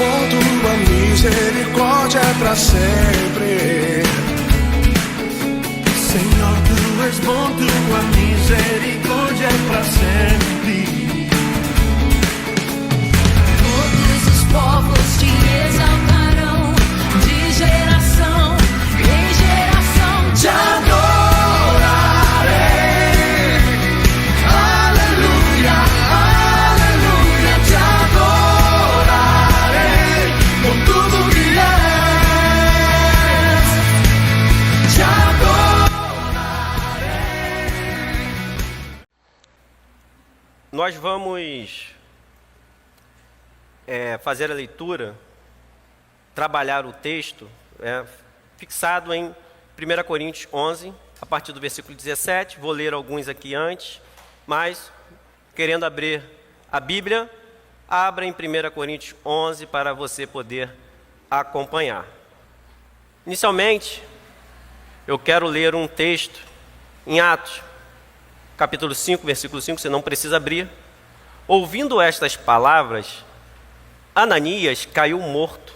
bom, tua misericórdia é pra sempre. Senhor, tu és bom, tua misericórdia é pra sempre. Todos os povos te exaltarão, de geração em geração te adorarei. Aleluia, aleluia, te adorarei por tudo que és. Te adorarei. Nós vamos fazer a leitura, trabalhar o texto fixado em 1 Coríntios 11, a partir do versículo 17. Vou ler alguns aqui antes, mas querendo abrir a Bíblia, abra em 1 Coríntios 11 para você poder acompanhar. Inicialmente, eu quero ler um texto em Atos, capítulo 5, versículo 5, você não precisa abrir. Ouvindo estas palavras, Ananias caiu morto,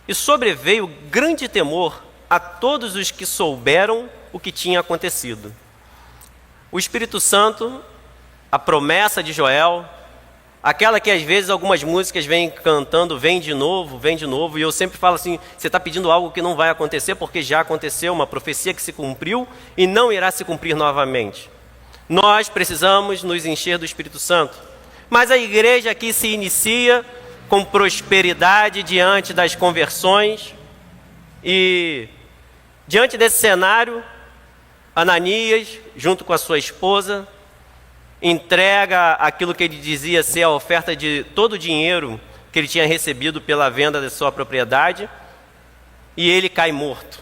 e sobreveio grande temor a todos os que souberam o que tinha acontecido. O Espírito Santo, a promessa de Joel, aquela que às vezes algumas músicas vêm cantando, vem de novo, e eu sempre falo assim, você está pedindo algo que não vai acontecer, porque já aconteceu, uma profecia que se cumpriu e não irá se cumprir novamente. Nós precisamos nos encher do Espírito Santo, mas a igreja aqui se inicia com prosperidade diante das conversões, e diante desse cenário, Ananias, junto com a sua esposa, entrega aquilo que ele dizia ser a oferta de todo o dinheiro que ele tinha recebido pela venda da sua propriedade, e ele cai morto.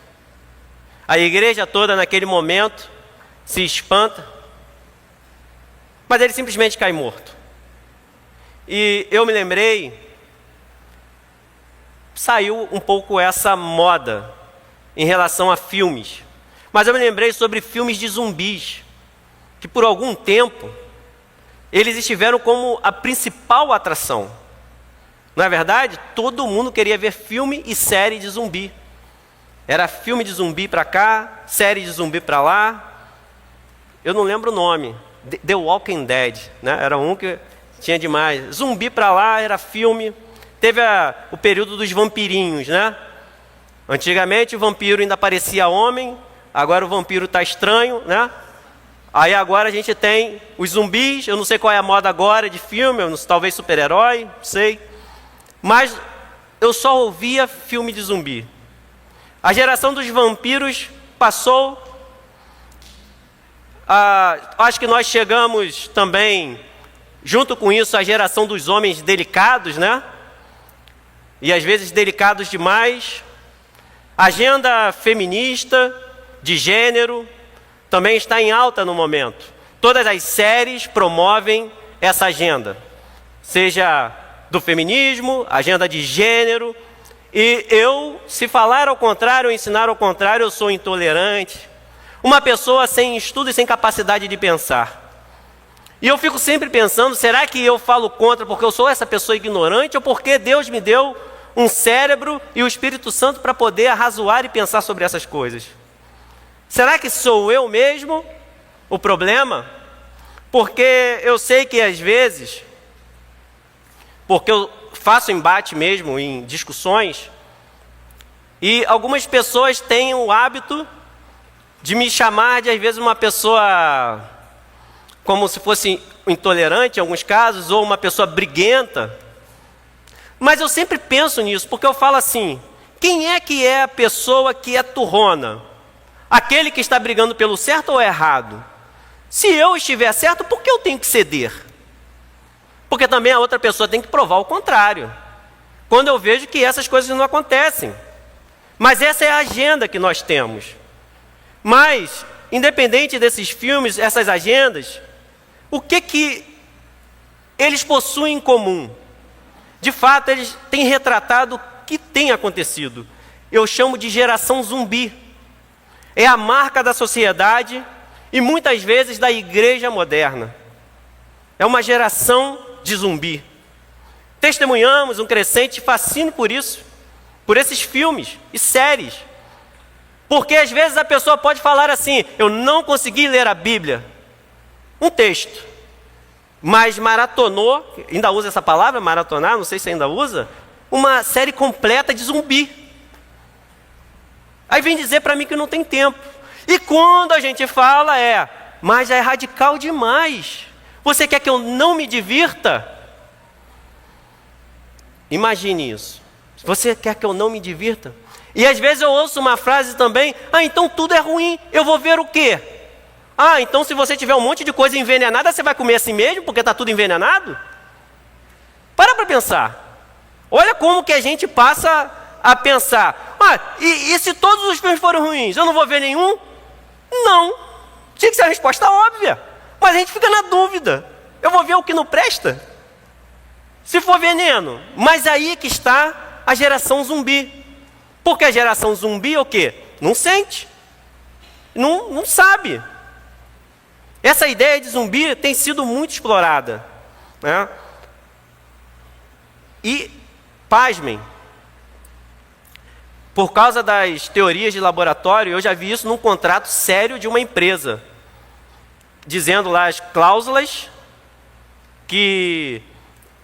A igreja toda naquele momento se espanta, mas ele simplesmente cai morto. E eu me lembrei, saiu um pouco essa moda em relação a filmes, mas eu me lembrei sobre filmes de zumbis, que por algum tempo eles estiveram como a principal atração. Não é verdade? Todo mundo queria ver filme e série de zumbi. Era filme de zumbi para cá, série de zumbi para lá. Eu não lembro o nome. The Walking Dead, né? Era um que tinha demais. Zumbi para lá era filme. Teve o período dos vampirinhos, né? Antigamente o vampiro ainda parecia homem, agora o vampiro está estranho, né? Aí agora a gente tem os zumbis, eu não sei qual é a moda agora de filme, talvez super-herói, não sei. Mas eu só ouvia filme de zumbi. A geração dos vampiros passou. Acho que nós chegamos também, junto com isso, à geração dos homens delicados, né? E às vezes delicados demais. Agenda feminista, de gênero, também está em alta no momento. Todas as séries promovem essa agenda, seja do feminismo, agenda de gênero. E eu, se falar ao contrário, ensinar ao contrário, eu sou intolerante, uma pessoa sem estudo e sem capacidade de pensar. E eu fico sempre pensando, será que eu falo contra porque eu sou essa pessoa ignorante, ou porque Deus me deu um cérebro e o Espírito Santo para poder arrazoar e pensar sobre essas coisas? Será que sou eu mesmo o problema? Porque eu sei que às vezes, porque eu faço embate mesmo em discussões, e algumas pessoas têm o hábito de me chamar de às vezes uma pessoa como se fosse intolerante em alguns casos, ou uma pessoa briguenta. Mas eu sempre penso nisso, porque eu falo assim, quem é que é a pessoa que é turrona? Aquele que está brigando pelo certo ou errado? Se eu estiver certo, por que eu tenho que ceder? Porque também a outra pessoa tem que provar o contrário, quando eu vejo que essas coisas não acontecem. Mas essa é a agenda que nós temos. Mas, independente desses filmes, essas agendas, o que eles possuem em comum? De fato, eles têm retratado o que tem acontecido. Eu chamo de geração zumbi. É a marca da sociedade e muitas vezes da igreja moderna. É uma geração de zumbi. Testemunhamos um crescente fascínio por isso, por esses filmes e séries. Porque às vezes a pessoa pode falar assim: eu não consegui ler a Bíblia, um texto, mas maratonou, ainda usa essa palavra, maratonar, não sei se ainda usa, uma série completa de zumbi. Aí vem dizer para mim que não tem tempo. E quando a gente fala mas já é radical demais. Você quer que eu não me divirta? Imagine isso. Você quer que eu não me divirta? E às vezes eu ouço uma frase também: então tudo é ruim, eu vou ver o quê? Então se você tiver um monte de coisa envenenada, você vai comer assim mesmo, porque está tudo envenenado? Para pensar. Olha como que a gente passa a pensar: e se todos os filmes forem ruins, eu não vou ver nenhum? Não. Tinha que ser a resposta óbvia. Mas a gente fica na dúvida: eu vou ver o que não presta? Se for veneno. Mas aí que está a geração zumbi. Porque a geração zumbi é o quê? Não sente. Não sabe. Essa ideia de zumbi tem sido muito explorada, né? E, pasmem, por causa das teorias de laboratório, eu já vi isso num contrato sério de uma empresa, dizendo lá as cláusulas que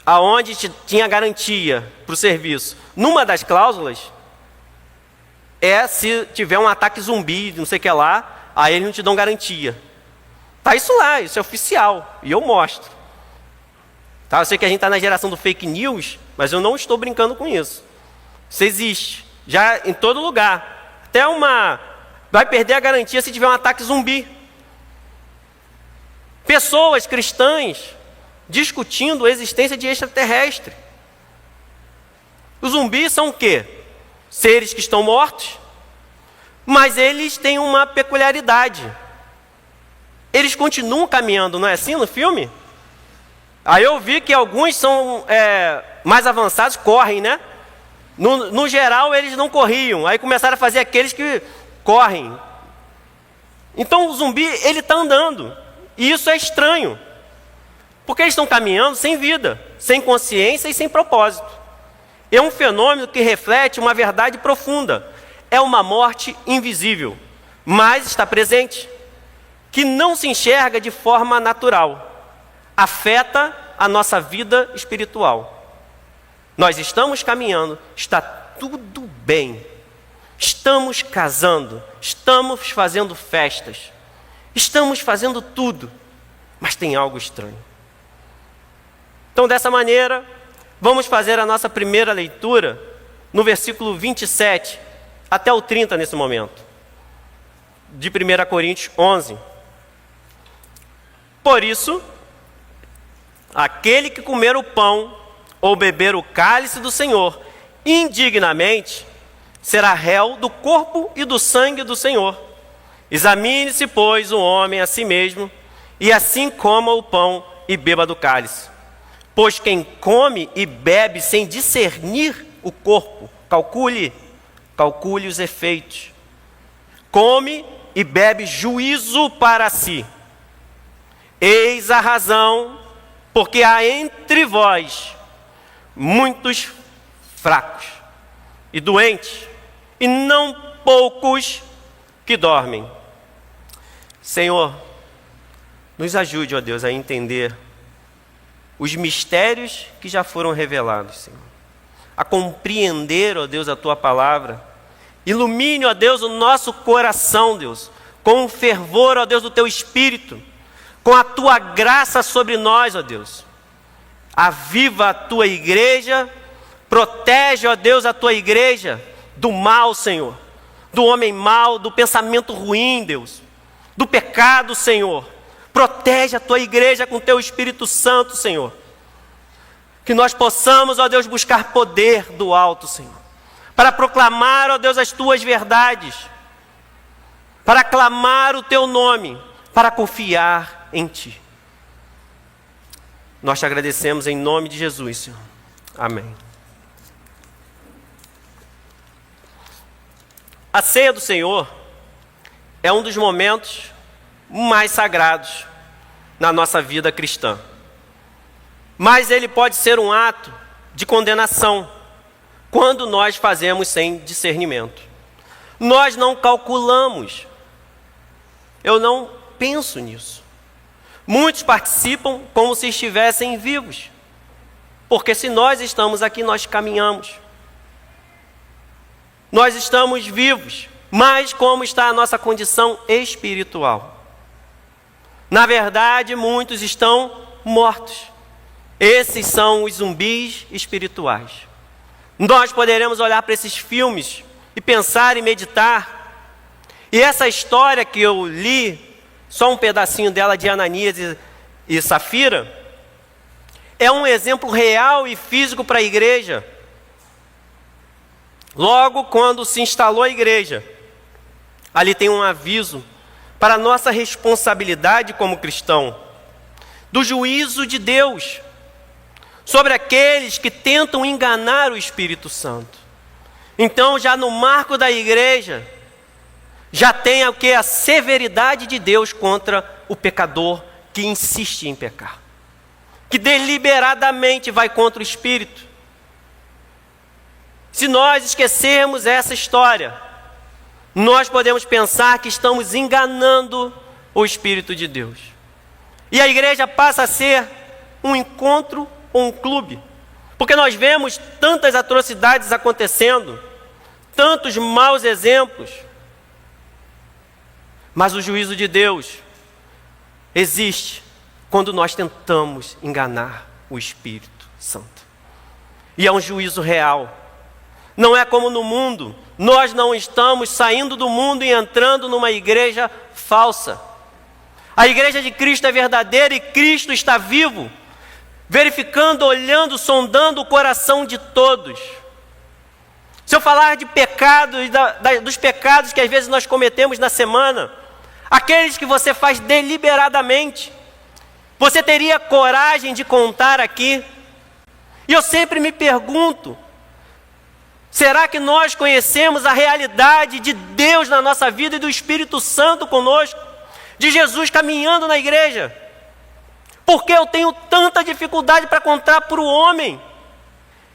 aonde tinha garantia para o serviço. Numa das cláusulas se tiver um ataque zumbi, não sei o que lá, aí eles não te dão garantia. Tá isso lá, isso é oficial, e eu mostro. Tá? Eu sei que a gente está na geração do fake news, mas eu não estou brincando com isso. Isso existe, já em todo lugar. Até vai perder a garantia se tiver um ataque zumbi. Pessoas cristãs discutindo a existência de extraterrestre. Os zumbis são o quê? Seres que estão mortos, mas eles têm uma peculiaridade. Eles continuam caminhando, não é assim no filme? Aí eu vi que alguns são mais avançados, correm, né? No geral eles não corriam, aí começaram a fazer aqueles que correm. Então o zumbi, ele está andando, e isso é estranho. Porque eles estão caminhando sem vida, sem consciência e sem propósito. É um fenômeno que reflete uma verdade profunda. É uma morte invisível, mas está presente, que não se enxerga de forma natural. Afeta a nossa vida espiritual. Nós estamos caminhando, está tudo bem. Estamos casando, estamos fazendo festas, estamos fazendo tudo, mas tem algo estranho. Então, dessa maneira, vamos fazer a nossa primeira leitura no versículo 27 até o 30 nesse momento, de 1 Coríntios 11. Por isso, aquele que comer o pão ou beber o cálice do Senhor indignamente, será réu do corpo e do sangue do Senhor. Examine-se, pois, o homem a si mesmo, e assim coma o pão e beba do cálice. Pois quem come e bebe sem discernir o corpo, calcule os efeitos. Come e bebe juízo para si. Eis a razão, porque há entre vós muitos fracos e doentes, e não poucos que dormem. Senhor, nos ajude, ó Deus, a entender os mistérios que já foram revelados, Senhor. A compreender, ó Deus, a Tua palavra. Ilumine, ó Deus, o nosso coração, Deus, com o fervor, ó Deus, do Teu Espírito, com a Tua graça sobre nós, ó Deus. Aviva a Tua igreja, protege, ó Deus, a Tua igreja do mal, Senhor, do homem mau, do pensamento ruim, Deus, do pecado, Senhor. Protege a Tua igreja com Teu Espírito Santo, Senhor. Que nós possamos, ó Deus, buscar poder do alto, Senhor, para proclamar, ó Deus, as Tuas verdades, para clamar o Teu nome, para confiar em Ti. Nós Te agradecemos em nome de Jesus, Senhor. Amém. A ceia do Senhor é um dos momentos mais sagrados na nossa vida cristã. Mas ele pode ser um ato de condenação quando nós fazemos sem discernimento. Nós não calculamos. Eu não penso nisso. Muitos participam como se estivessem vivos, porque se nós estamos aqui, nós caminhamos. Nós estamos vivos, mas como está a nossa condição espiritual? Na verdade, muitos estão mortos. Esses são os zumbis espirituais. Nós poderemos olhar para esses filmes e pensar e meditar. E essa história que eu li, só um pedacinho dela, de Ananias e Safira, é um exemplo real e físico para a igreja. Logo quando se instalou a igreja, ali tem um aviso para a nossa responsabilidade como cristão, do juízo de Deus sobre aqueles que tentam enganar o Espírito Santo. Então, já no marco da igreja, já tem o que? A severidade de Deus contra o pecador que insiste em pecar, que deliberadamente vai contra o Espírito. Se nós esquecermos essa história, nós podemos pensar que estamos enganando o Espírito de Deus. E a igreja passa a ser um encontro ou um clube, porque nós vemos tantas atrocidades acontecendo, tantos maus exemplos. Mas o juízo de Deus existe quando nós tentamos enganar o Espírito Santo. E é um juízo real. Não é como no mundo. Nós não estamos saindo do mundo e entrando numa igreja falsa. A igreja de Cristo é verdadeira e Cristo está vivo, verificando, olhando, sondando o coração de todos. Se eu falar de pecados, dos pecados que às vezes nós cometemos na semana, aqueles que você faz deliberadamente, você teria coragem de contar aqui? E eu sempre me pergunto, será que nós conhecemos a realidade de Deus na nossa vida e do Espírito Santo conosco? De Jesus caminhando na igreja? Porque eu tenho tanta dificuldade para contar para o homem,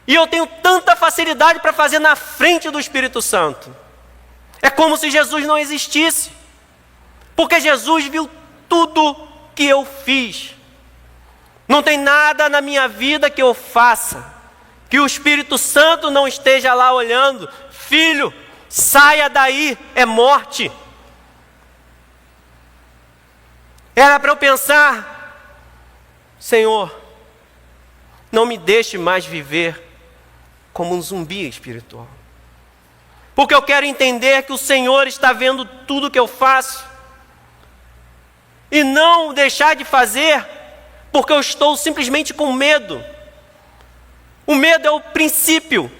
e eu tenho tanta facilidade para fazer na frente do Espírito Santo. É como se Jesus não existisse, porque Jesus viu tudo que eu fiz. Não tem nada na minha vida que eu faça que o Espírito Santo não esteja lá olhando. Filho, saia daí, é morte. Era para eu pensar, Senhor, não me deixe mais viver como um zumbi espiritual, porque eu quero entender que o Senhor está vendo tudo que eu faço, e não deixar de fazer porque eu estou simplesmente com medo. O medo é o princípio,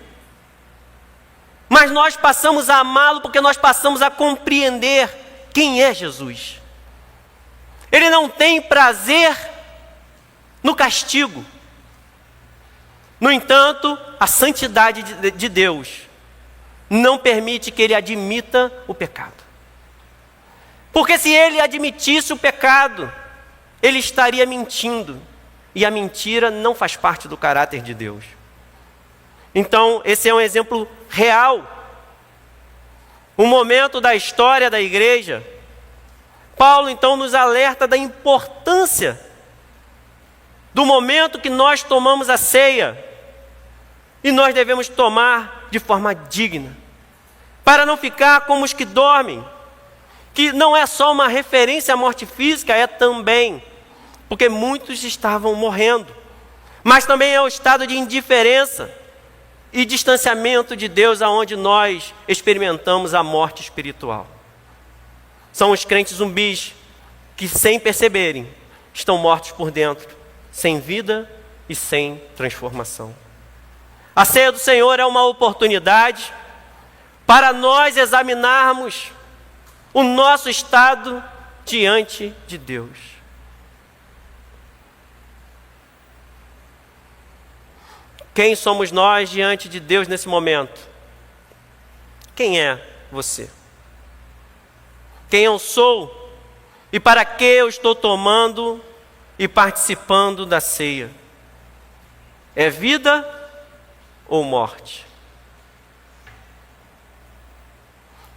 mas nós passamos a amá-lo porque nós passamos a compreender quem é Jesus. Ele não tem prazer no castigo. No entanto, a santidade de Deus não permite que ele admita o pecado. Porque se ele admitisse o pecado, ele estaria mentindo. E a mentira não faz parte do caráter de Deus. Então, esse é um exemplo real. Um momento da história da igreja. Paulo, então, nos alerta da importância do momento que nós tomamos a ceia. E nós devemos tomar de forma digna, para não ficar como os que dormem, que não é só uma referência à morte física, é também, porque muitos estavam morrendo, mas também é o estado de indiferença e distanciamento de Deus, aonde nós experimentamos a morte espiritual. São os crentes zumbis que, sem perceberem, estão mortos por dentro, sem vida e sem transformação. A ceia do Senhor é uma oportunidade para nós examinarmos o nosso estado diante de Deus. Quem somos nós diante de Deus nesse momento? Quem é você? Quem eu sou? E para que eu estou tomando e participando da ceia? É vida ou morte.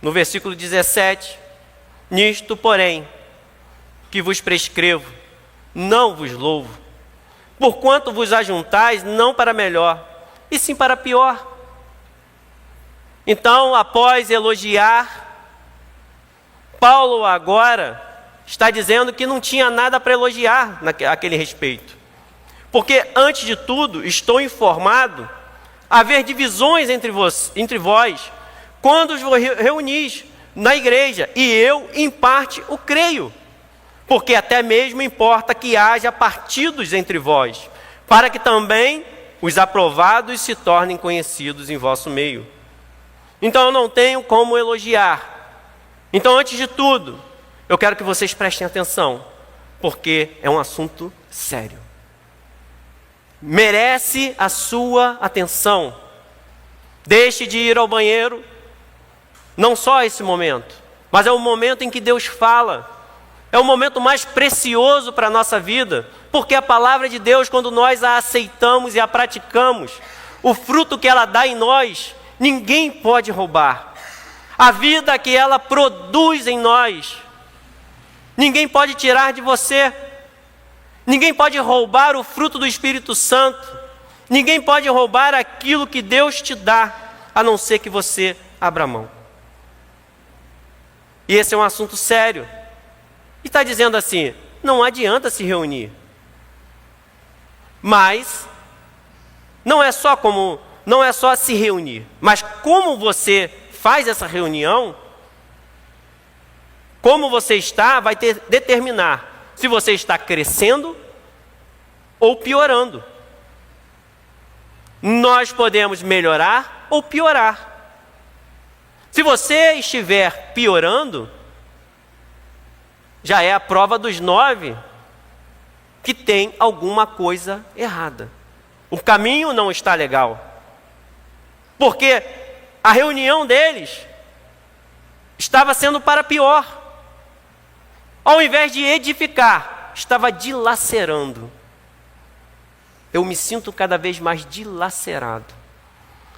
No versículo 17, nisto, porém, que vos prescrevo, não vos louvo, porquanto vos ajuntais não para melhor, e sim para pior. Então, após elogiar, Paulo agora está dizendo que não tinha nada para elogiar naquele respeito. Porque, antes de tudo, estou informado haver divisões entre vós, quando os reunis na igreja, e eu, em parte, o creio. Porque até mesmo importa que haja partidos entre vós, para que também os aprovados se tornem conhecidos em vosso meio. Então eu não tenho como elogiar. Então, antes de tudo, eu quero que vocês prestem atenção, porque é um assunto sério. Merece a sua atenção. Deixe de ir ao banheiro, não só esse momento, mas é o momento em que Deus fala. É o momento mais precioso para a nossa vida, porque a palavra de Deus, quando nós a aceitamos e a praticamos, o fruto que ela dá em nós, ninguém pode roubar. A vida que ela produz em nós, ninguém pode tirar de você. Ninguém pode roubar o fruto do Espírito Santo. Ninguém pode roubar aquilo que Deus te dá, a não ser que você abra mão. E esse é um assunto sério. E está dizendo assim, não adianta se reunir. Mas não é só se reunir, mas como você faz essa reunião, como você está, vai determinar se você está crescendo ou piorando. Nós podemos melhorar ou piorar. Se você estiver piorando, já é a prova dos 9 que tem alguma coisa errada. O caminho não está legal. Porque a reunião deles estava sendo para pior. Ao invés de edificar, estava dilacerando. Eu me sinto cada vez mais dilacerado.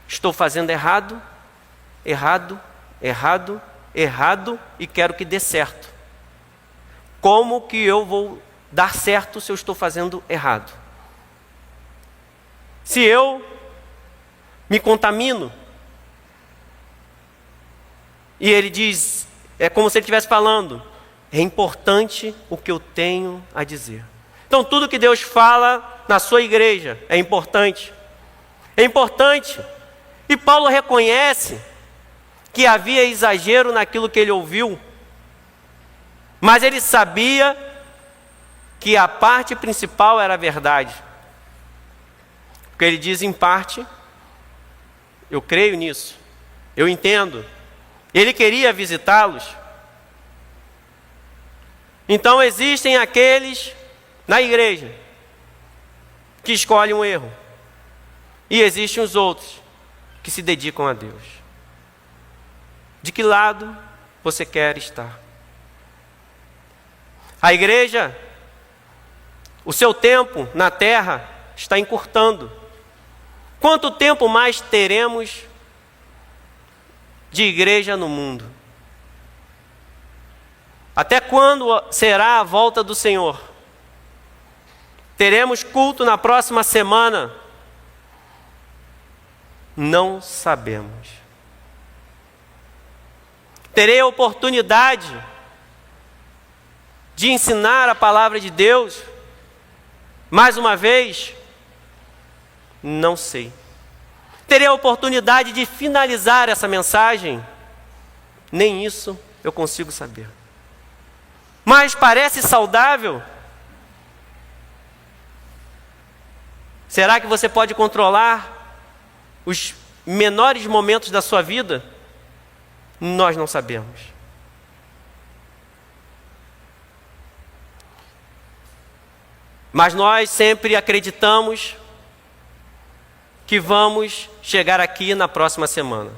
Estou fazendo errado, errado, errado, errado e quero que dê certo. Como que eu vou dar certo se eu estou fazendo errado? Se eu me contamino, e ele diz, é como se ele estivesse falando, é importante o que eu tenho a dizer. Então tudo que Deus fala na sua igreja é importante. É importante. E Paulo reconhece que havia exagero naquilo que ele ouviu, mas ele sabia que a parte principal era a verdade. Porque ele diz, em parte, eu creio nisso, eu entendo. Ele queria visitá-los. Então existem aqueles na igreja que escolhem um erro. E existem os outros que se dedicam a Deus. De que lado você quer estar? A igreja, o seu tempo na terra está encurtando. Quanto tempo mais teremos de igreja no mundo? Até quando será a volta do Senhor? Teremos culto na próxima semana? Não sabemos. Terei a oportunidade de ensinar a palavra de Deus mais uma vez? Não sei. Terei a oportunidade de finalizar essa mensagem? Nem isso eu consigo saber. Mas parece saudável? Será que você pode controlar os menores momentos da sua vida? Nós não sabemos. Mas nós sempre acreditamos que vamos chegar aqui na próxima semana.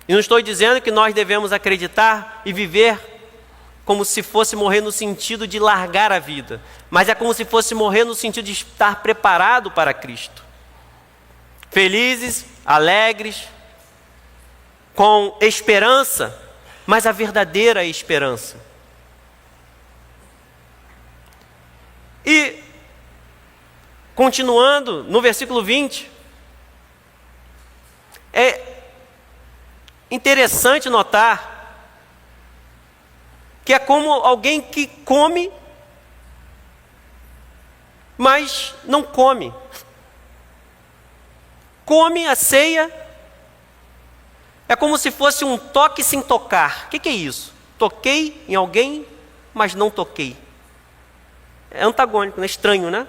E não estou dizendo que nós devemos acreditar e viver como se fosse morrer no sentido de largar a vida, mas é como se fosse morrer no sentido de estar preparado para Cristo. felizes, alegres, com esperança, mas a verdadeira esperança. E, continuando no versículo 20, é interessante notar que é como alguém que come, mas não come. Come a ceia, é como se fosse um toque sem tocar. O que é isso? Toquei em alguém, mas não toquei. É antagônico, né? Estranho, né?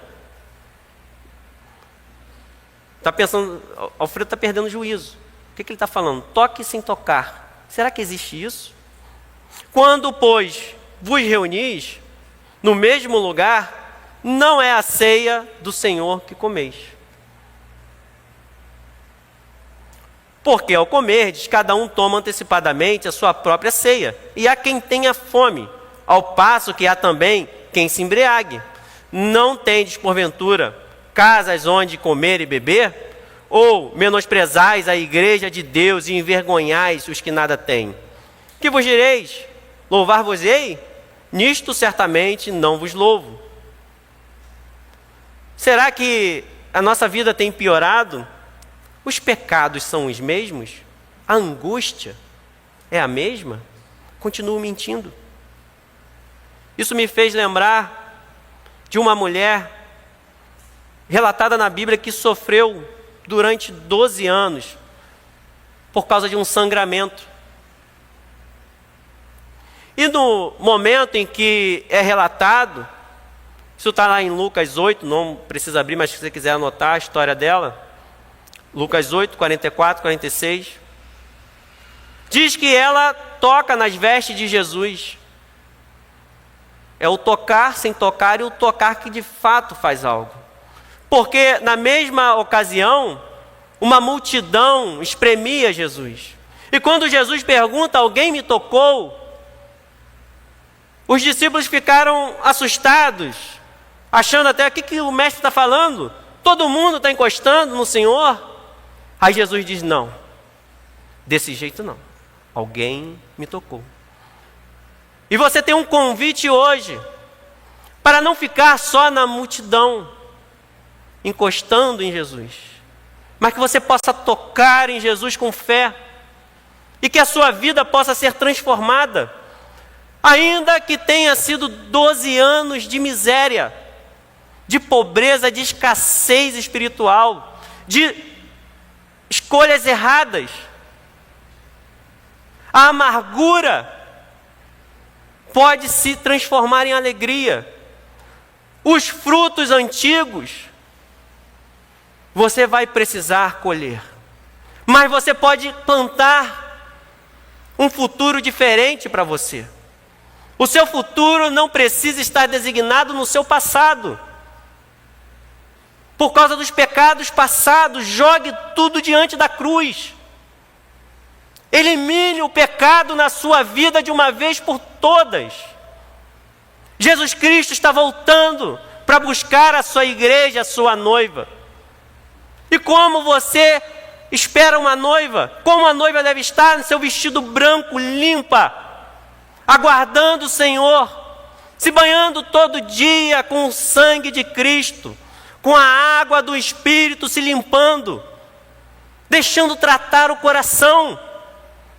Está pensando, Alfredo está perdendo o juízo. O que ele está falando? Toque sem tocar. Será que existe isso? Quando, pois, vos reunis no mesmo lugar, não é a ceia do Senhor que comeis. Porque ao comerdes, cada um toma antecipadamente a sua própria ceia, e há quem tenha fome, ao passo que há também quem se embriague. Não tendes, porventura, casas onde comer e beber? Ou menosprezais a igreja de Deus e envergonhais os que nada têm? Que vos direis? Louvar-vos-ei? Nisto certamente não vos louvo. Será que a nossa vida tem piorado? Os pecados são os mesmos? A angústia é a mesma? Continuo mentindo. Isso me fez lembrar de uma mulher relatada na Bíblia que sofreu durante 12 anos por causa de um sangramento. E no momento em que é relatado, isso está lá em Lucas 8, não precisa abrir, mas se você quiser anotar a história dela, Lucas 8, 44, 46, diz que ela toca nas vestes de Jesus. É o tocar sem tocar e o tocar que de fato faz algo. Porque na mesma ocasião, uma multidão espremia Jesus. E quando Jesus pergunta, alguém me tocou? Os discípulos ficaram assustados, achando até, o que o mestre está falando? Todo mundo está encostando no Senhor? Aí Jesus diz, não, desse jeito não. Alguém me tocou. E você tem um convite hoje, para não ficar só na multidão, encostando em Jesus, mas que você possa tocar em Jesus com fé, e que a sua vida possa ser transformada, ainda que tenha sido 12 anos de miséria, de pobreza, de escassez espiritual, de escolhas erradas. A amargura pode se transformar em alegria. Os frutos antigos você vai precisar colher, mas você pode plantar um futuro diferente para você. O seu futuro não precisa estar designado no seu passado. Por causa dos pecados passados, jogue tudo diante da cruz. Elimine o pecado na sua vida de uma vez por todas. Jesus Cristo está voltando para buscar a sua igreja, a sua noiva. E como você espera uma noiva? Como a noiva deve estar no seu vestido branco, limpa, aguardando o Senhor, se banhando todo dia com o sangue de Cristo, com a água do Espírito se limpando, deixando tratar o coração,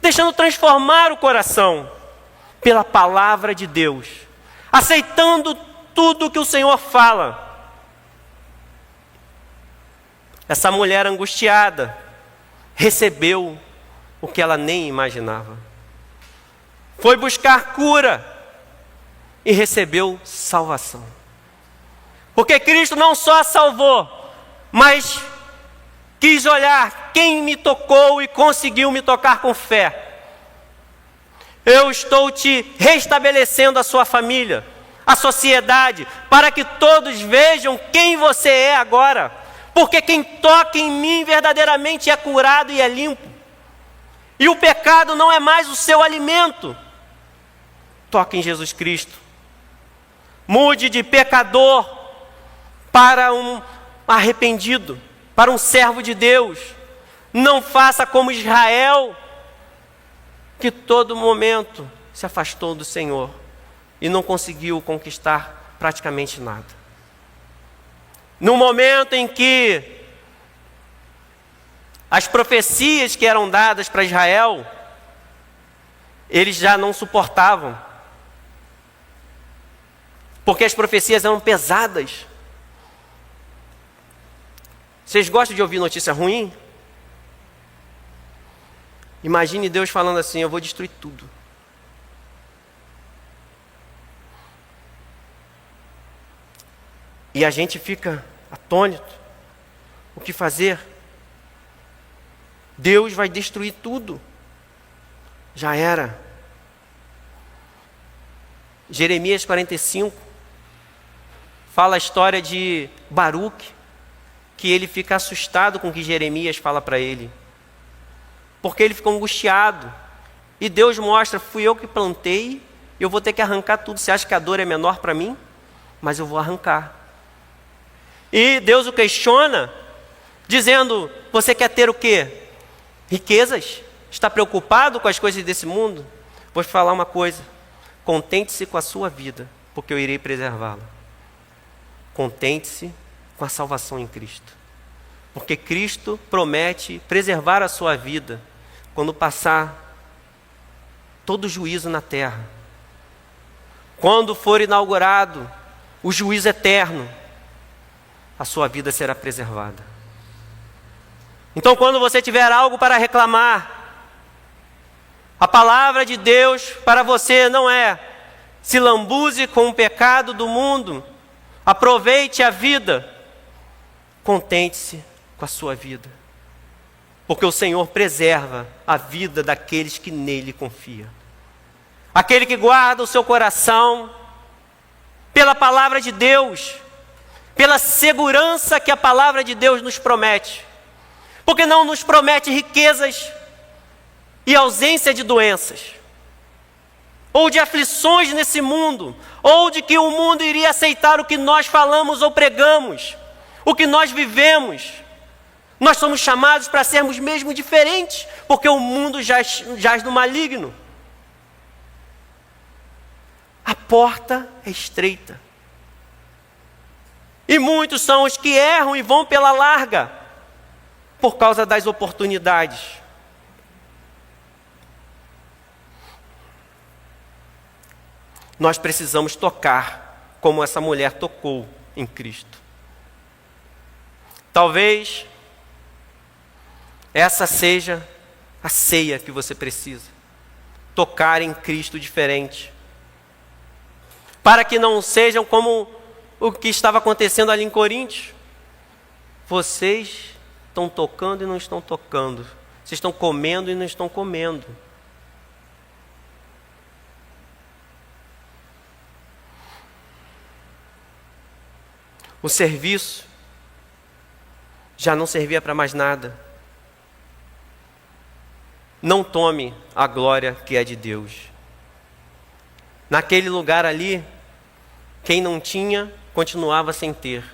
deixando transformar o coração pela palavra de Deus, aceitando tudo que o Senhor fala. Essa mulher angustiada recebeu o que ela nem imaginava. Foi buscar cura e recebeu salvação. Porque Cristo não só salvou, mas quis olhar quem me tocou e conseguiu me tocar com fé. Eu estou te restabelecendo a sua família, a sociedade, para que todos vejam quem você é agora. Porque quem toca em mim verdadeiramente é curado e é limpo. E o pecado não é mais o seu alimento. Toque em Jesus Cristo. Mude de pecador para um arrependido, para um servo de Deus. Não faça como Israel, que todo momento se afastou do Senhor e não conseguiu conquistar praticamente nada. No momento em que as profecias que eram dadas para Israel, eles já não suportavam, porque as profecias eram pesadas. Vocês gostam de ouvir notícia ruim? Imagine Deus falando assim: eu vou destruir tudo. E a gente fica atônito. O que fazer? Deus vai destruir tudo. Já era. Jeremias 45 fala a história de Baruque, que ele fica assustado com o que Jeremias fala para ele, porque ele ficou angustiado. E Deus mostra: fui eu que plantei, eu vou ter que arrancar tudo. Você acha que a dor é menor para mim? Mas eu vou arrancar. E Deus o questiona, dizendo: você quer ter o quê? Riquezas? Está preocupado com as coisas desse mundo? Vou te falar uma coisa: contente-se com a sua vida, porque eu irei preservá-la. Contente-se com a salvação em Cristo, porque Cristo promete preservar a sua vida quando passar todo o juízo na terra. Quando for inaugurado o juízo eterno, a sua vida será preservada. Então, quando você tiver algo para reclamar, a palavra de Deus para você não é: se lambuze com o pecado do mundo, aproveite a vida. Contente-se com a sua vida, porque o Senhor preserva a vida daqueles que nele confiam. Aquele que guarda o seu coração pela palavra de Deus, pela segurança que a palavra de Deus nos promete, porque não nos promete riquezas e ausência de doenças, ou de aflições nesse mundo, ou de que o mundo iria aceitar o que nós falamos ou pregamos, o que nós vivemos. Nós somos chamados para sermos mesmo diferentes, porque o mundo jaz no maligno. A porta é estreita, e muitos são os que erram e vão pela larga, por causa das oportunidades. Nós precisamos tocar como essa mulher tocou em Cristo. Talvez essa seja a ceia que você precisa. Tocar em Cristo diferente, para que não sejam como o que estava acontecendo ali em Coríntios. Vocês estão tocando e não estão tocando. Vocês estão comendo e não estão comendo. O serviço já não servia para mais nada. Não tome a glória que é de Deus. Naquele lugar ali, quem não tinha, continuava sem ter.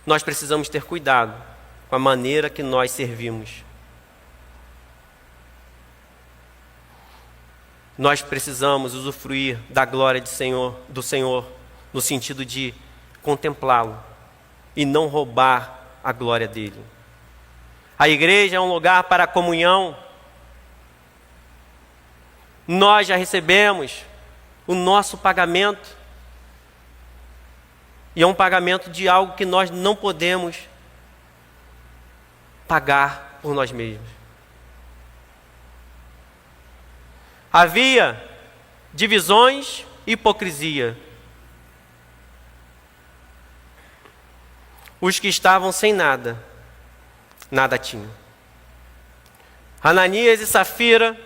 Nós precisamos ter cuidado com a maneira que nós servimos. Nós precisamos usufruir da glória do Senhor, no sentido de contemplá-lo e não roubar a glória dele. A igreja é um lugar para a comunhão. Nós já recebemos o nosso pagamento, e é um pagamento de algo que nós não podemos pagar por nós mesmos. Havia divisões e hipocrisia. Os que estavam sem nada, nada tinham. Ananias e Safira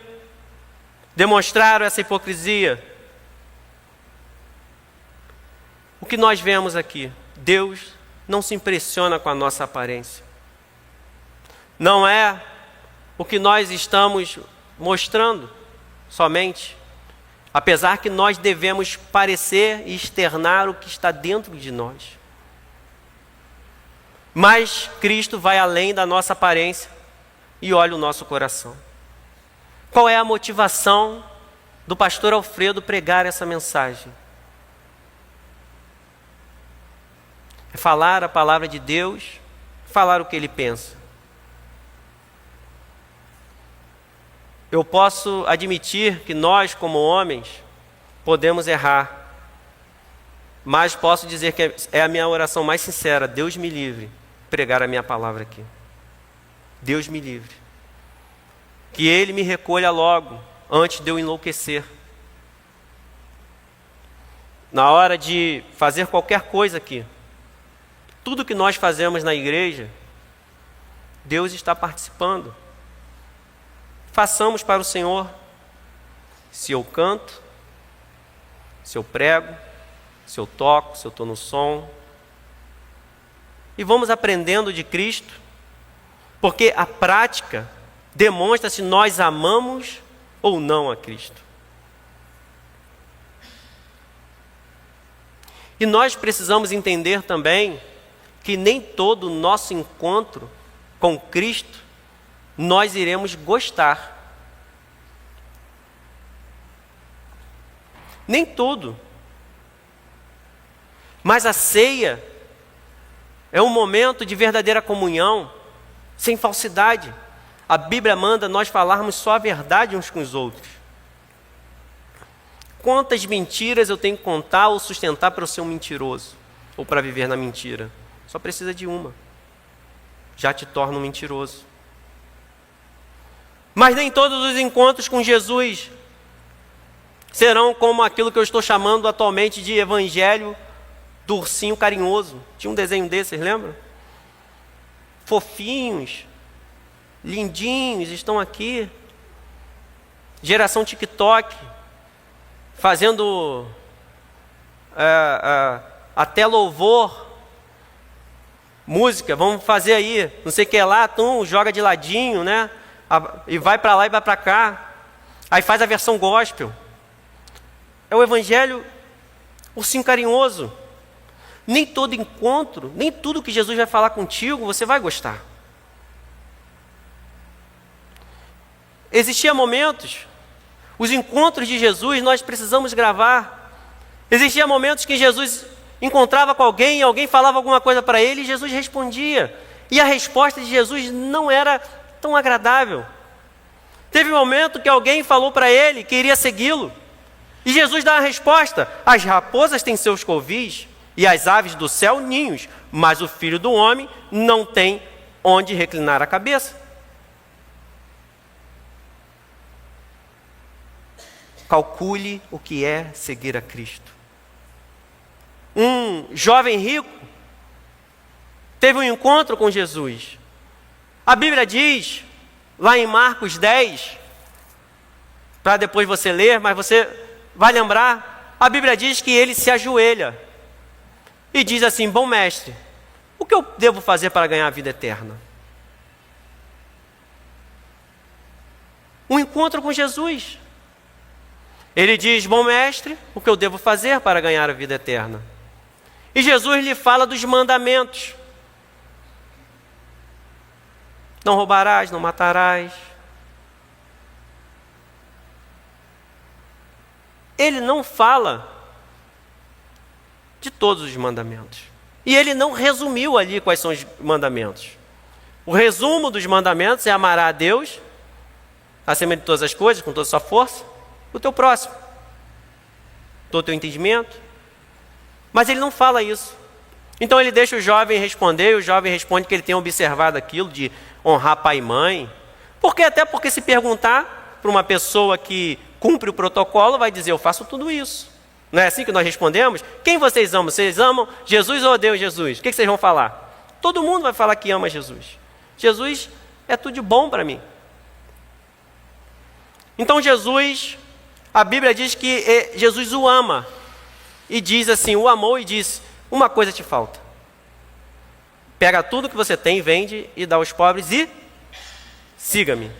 demonstraram essa hipocrisia. O que nós vemos aqui? Deus não se impressiona com a nossa aparência. Não é o que nós estamos mostrando somente, apesar que nós devemos parecer e externar o que está dentro de nós. Mas Cristo vai além da nossa aparência e olha o nosso coração. Qual é a motivação do pastor Alfredo pregar essa mensagem? É falar a palavra de Deus, falar o que ele pensa. Eu posso admitir que nós, como homens, podemos errar, mas posso dizer que é a minha oração mais sincera: Deus me livre pregar a minha palavra aqui. Deus me livre. Que Ele me recolha logo, antes de eu enlouquecer. Na hora de fazer qualquer coisa aqui, tudo que nós fazemos na igreja, Deus está participando. Façamos para o Senhor. Se eu canto, se eu prego, se eu toco, se eu estou no som. E vamos aprendendo de Cristo, porque a prática demonstra se nós amamos ou não a Cristo. E nós precisamos entender também que nem todo nosso encontro com Cristo nós iremos gostar. Nem tudo. Mas a ceia é um momento de verdadeira comunhão, sem falsidade. A Bíblia manda nós falarmos só a verdade uns com os outros. Quantas mentiras eu tenho que contar ou sustentar para eu ser um mentiroso? Ou para viver na mentira? Só precisa de uma. Já te torna um mentiroso. Mas nem todos os encontros com Jesus serão como aquilo que eu estou chamando atualmente de evangelho do ursinho carinhoso. Tinha um desenho desse, vocês lembram? Fofinhos, lindinhos, estão aqui. Geração TikTok, fazendo até louvor, música, vamos fazer aí, não sei o que lá, joga de ladinho, né? E vai para lá e vai para cá. Aí faz a versão gospel. É o evangelho ursinho carinhoso. Nem todo encontro, nem tudo que Jesus vai falar contigo, você vai gostar. Existiam momentos, os encontros de Jesus nós precisamos gravar. Existiam momentos que Jesus encontrava com alguém, alguém falava alguma coisa para ele e Jesus respondia. E a resposta de Jesus não era tão agradável. Teve um momento que alguém falou para ele que iria segui-lo. E Jesus dá a resposta: as raposas têm seus covis e as aves do céu ninhos, mas o Filho do Homem não tem onde reclinar a cabeça. Calcule o que é seguir a Cristo. Um jovem rico teve um encontro com Jesus. A Bíblia diz, lá em Marcos 10, para depois você ler, mas você vai lembrar, a Bíblia diz que ele se ajoelha e diz assim: bom mestre, o que eu devo fazer para ganhar a vida eterna? Um encontro com Jesus. Ele diz: bom mestre, o que eu devo fazer para ganhar a vida eterna? E Jesus lhe fala dos mandamentos. Não roubarás, não matarás. Ele não fala de todos os mandamentos. E ele não resumiu ali quais são os mandamentos. O resumo dos mandamentos é amar a Deus acima de todas as coisas, com toda a sua força, o teu próximo, todo o teu entendimento. Mas ele não fala isso. Então ele deixa o jovem responder, e o jovem responde que ele tem observado aquilo de honrar pai e mãe. Até porque se perguntar para uma pessoa que cumpre o protocolo, vai dizer: eu faço tudo isso. Não é assim que nós respondemos? Quem vocês amam? Vocês amam Jesus ou odeiam Jesus? O que vocês vão falar? Todo mundo vai falar que ama Jesus. Jesus é tudo de bom para mim. Então Jesus, a Bíblia diz que Jesus o ama. E diz assim, o amou e diz: uma coisa te falta. Pega tudo que você tem, vende e dá aos pobres e siga-me.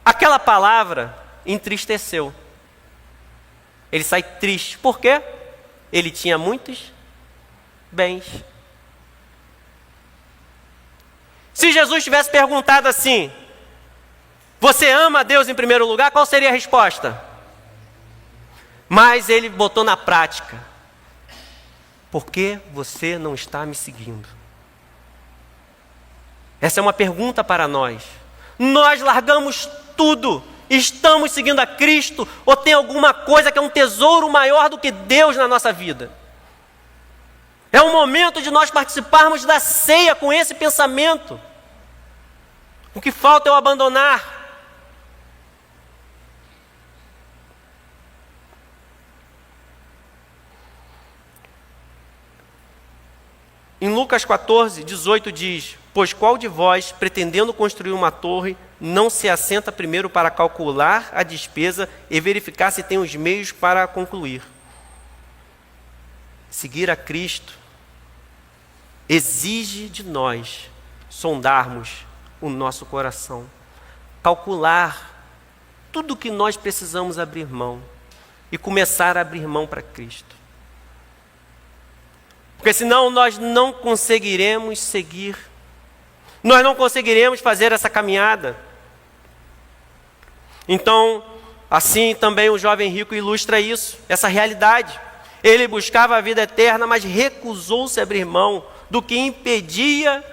Aquela palavra entristeceu. Ele sai triste. Por quê? Ele tinha muitos bens. Se Jesus tivesse perguntado assim: você ama a Deus em primeiro lugar? Qual seria a resposta? Mas ele botou na prática: por que você não está me seguindo? Essa é uma pergunta para nós. Nós largamos tudo, estamos seguindo a Cristo, ou tem alguma coisa que é um tesouro maior do que Deus na nossa vida? É o momento de nós participarmos da ceia com esse pensamento. O que falta é o abandonar. Em Lucas 14, 18 diz: pois qual de vós, pretendendo construir uma torre, não se assenta primeiro para calcular a despesa e verificar se tem os meios para concluir? Seguir a Cristo exige de nós sondarmos o nosso coração, calcular tudo que nós precisamos abrir mão e começar a abrir mão para Cristo. Porque senão nós não conseguiremos seguir, nós não conseguiremos fazer essa caminhada. Então, assim também o jovem rico ilustra isso, essa realidade. Ele buscava a vida eterna, mas recusou-se a abrir mão do que impedia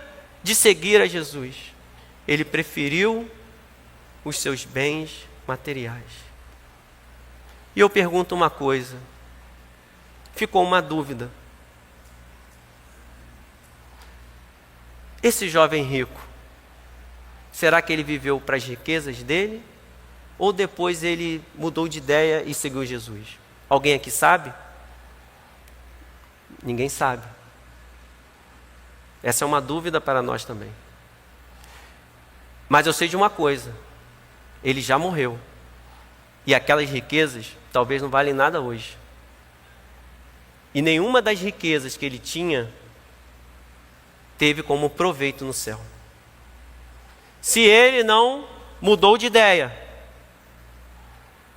de seguir a Jesus. Ele preferiu os seus bens materiais. E eu pergunto uma coisa, ficou uma dúvida. Esse jovem rico, será que ele viveu para as riquezas dele? Ou depois ele mudou de ideia e seguiu Jesus? Alguém aqui sabe? Ninguém sabe. Essa é uma dúvida para nós também. Mas eu sei de uma coisa: ele já morreu. E aquelas riquezas talvez não valem nada hoje. E nenhuma das riquezas que ele tinha teve como proveito no céu. Se ele não mudou de ideia,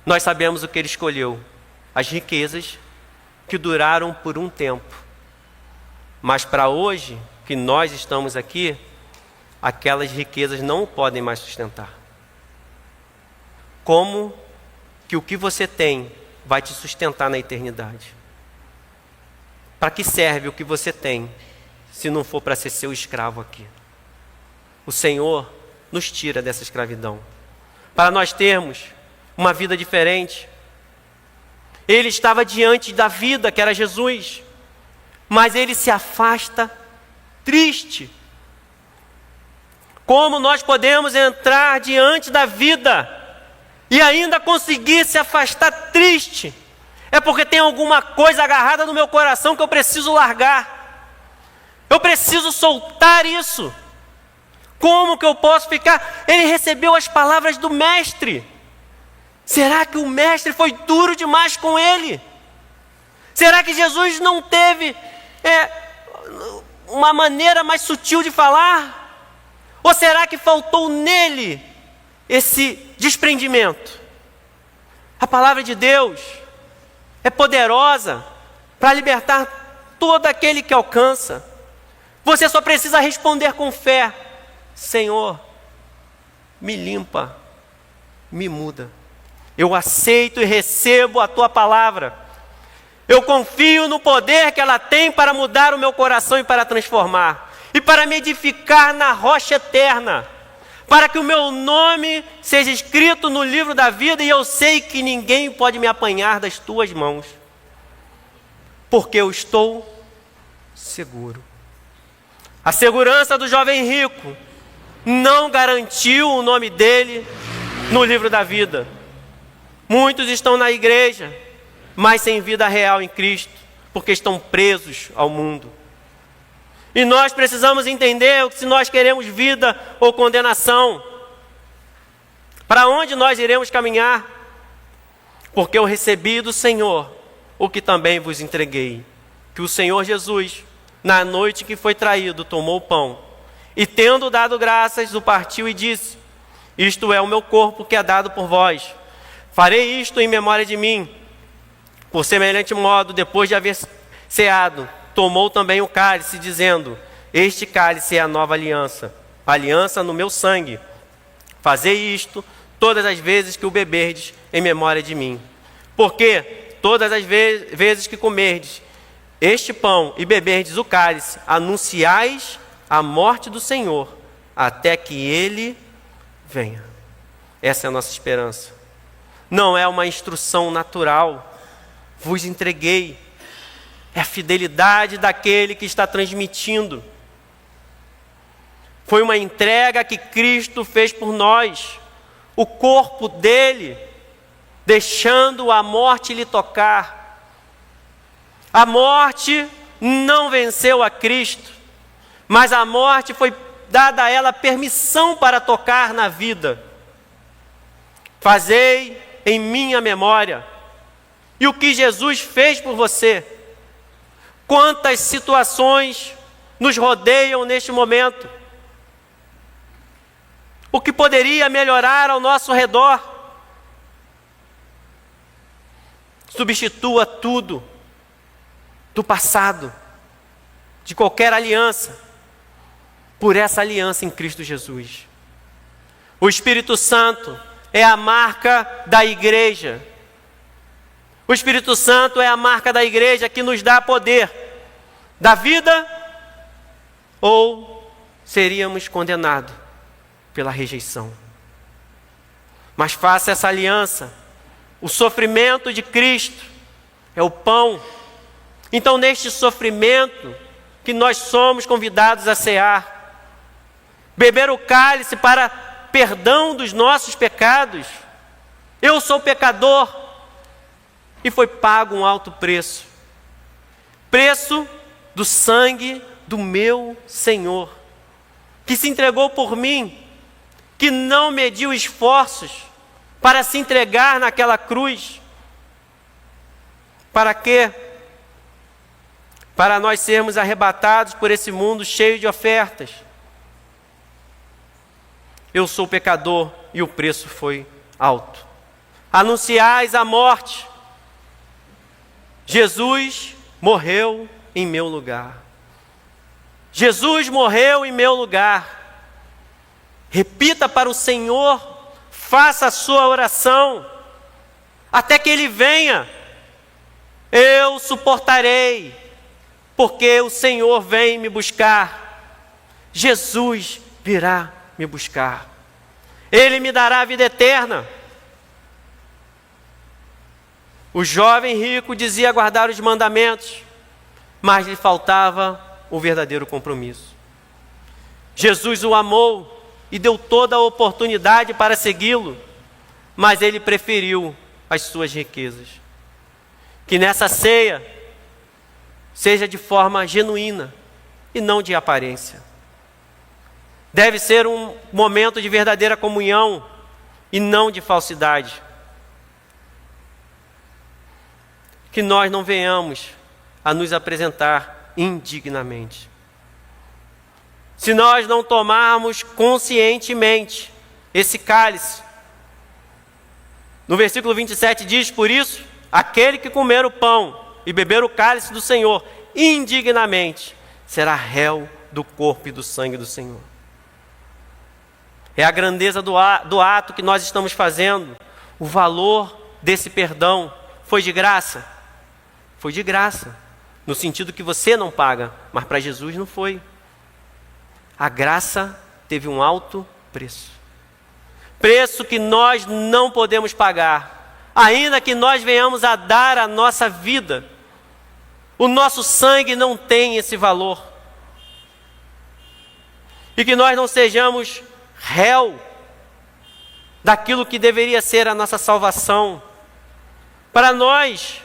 nós sabemos o que ele escolheu: as riquezas que duraram por um tempo. Mas para hoje, que nós estamos aqui, aquelas riquezas não o podem mais sustentar. Como que o que você tem vai te sustentar na eternidade? Para que serve o que você tem, se não for para ser seu escravo aqui? O Senhor nos tira dessa escravidão, para nós termos uma vida diferente. Ele estava diante da vida, que era Jesus, mas ele se afasta triste. Como nós podemos entrar diante da vida e ainda conseguir se afastar triste? É porque tem alguma coisa agarrada no meu coração que eu preciso largar. Eu preciso soltar isso. Como que eu posso ficar? Ele recebeu as palavras do mestre. Será que o mestre foi duro demais com ele? Será que Jesus não teve uma maneira mais sutil de falar? Ou será que faltou nele esse desprendimento? A palavra de Deus é poderosa para libertar todo aquele que alcança. Você só precisa responder com fé: Senhor, me limpa, me muda. Eu aceito e recebo a tua palavra. Eu confio no poder que ela tem para mudar o meu coração e para transformar. E para me edificar na rocha eterna. Para que o meu nome seja escrito no livro da vida e eu sei que ninguém pode me apanhar das tuas mãos. Porque eu estou seguro. A segurança do jovem rico não garantiu o nome dele no livro da vida. Muitos estão na igreja, mas sem vida real em Cristo, porque estão presos ao mundo. E nós precisamos entender que se nós queremos vida ou condenação, para onde nós iremos caminhar? Porque eu recebi do Senhor o que também vos entreguei, que o Senhor Jesus, na noite que foi traído, tomou o pão, e tendo dado graças, o partiu e disse: isto é o meu corpo que é dado por vós. Farei isto em memória de mim. Por semelhante modo, depois de haver ceado, tomou também o cálice, dizendo: este cálice é a nova aliança, aliança no meu sangue. Fazei isto todas as vezes que o beberdes em memória de mim. Porque todas as vezes que comerdes este pão e beberdes o cálice, anunciais a morte do Senhor, até que Ele venha. Essa é a nossa esperança. Não é uma instrução natural. Vos entreguei. É a fidelidade daquele que está transmitindo. Foi uma entrega que Cristo fez por nós. O corpo dele, deixando a morte lhe tocar. A morte não venceu a Cristo, mas a morte foi dada a ela permissão para tocar na vida. Fazei em minha memória. E o que Jesus fez por você? Quantas situações nos rodeiam neste momento? O que poderia melhorar ao nosso redor? Substitua tudo do passado, de qualquer aliança, por essa aliança em Cristo Jesus. O Espírito Santo é a marca da igreja. O Espírito Santo é a marca da igreja que nos dá poder da vida, ou seríamos condenados pela rejeição. Mas faça essa aliança. O sofrimento de Cristo é o pão. Então, neste sofrimento que nós somos convidados a cear, beber o cálice para perdão dos nossos pecados. Eu sou pecador e foi pago um alto preço. Preço do sangue do meu Senhor, que se entregou por mim, que não mediu esforços para se entregar naquela cruz. Para quê? Para nós sermos arrebatados por esse mundo cheio de ofertas. Eu sou pecador e o preço foi alto. Anunciais a morte. Jesus morreu em meu lugar. Jesus morreu em meu lugar. Repita para o Senhor, faça a sua oração, até que Ele venha. Eu suportarei, porque o Senhor vem me buscar. Jesus virá me buscar. Ele me dará a vida eterna. O jovem rico dizia guardar os mandamentos, mas lhe faltava o verdadeiro compromisso. Jesus o amou e deu toda a oportunidade para segui-lo, mas ele preferiu as suas riquezas. Que nessa ceia seja de forma genuína e não de aparência. Deve ser um momento de verdadeira comunhão e não de falsidade. Que nós não venhamos a nos apresentar indignamente. Se nós não tomarmos conscientemente esse cálice, no versículo 27 diz: por isso, aquele que comer o pão e beber o cálice do Senhor indignamente, será réu do corpo e do sangue do Senhor. É a grandeza do ato que nós estamos fazendo. O valor desse perdão foi de graça. Foi de graça, no sentido que você não paga, mas para Jesus não foi. A graça teve um alto preço. Preço que nós não podemos pagar, ainda que nós venhamos a dar a nossa vida. O nosso sangue não tem esse valor. E que nós não sejamos réu daquilo que deveria ser a nossa salvação. Para nós,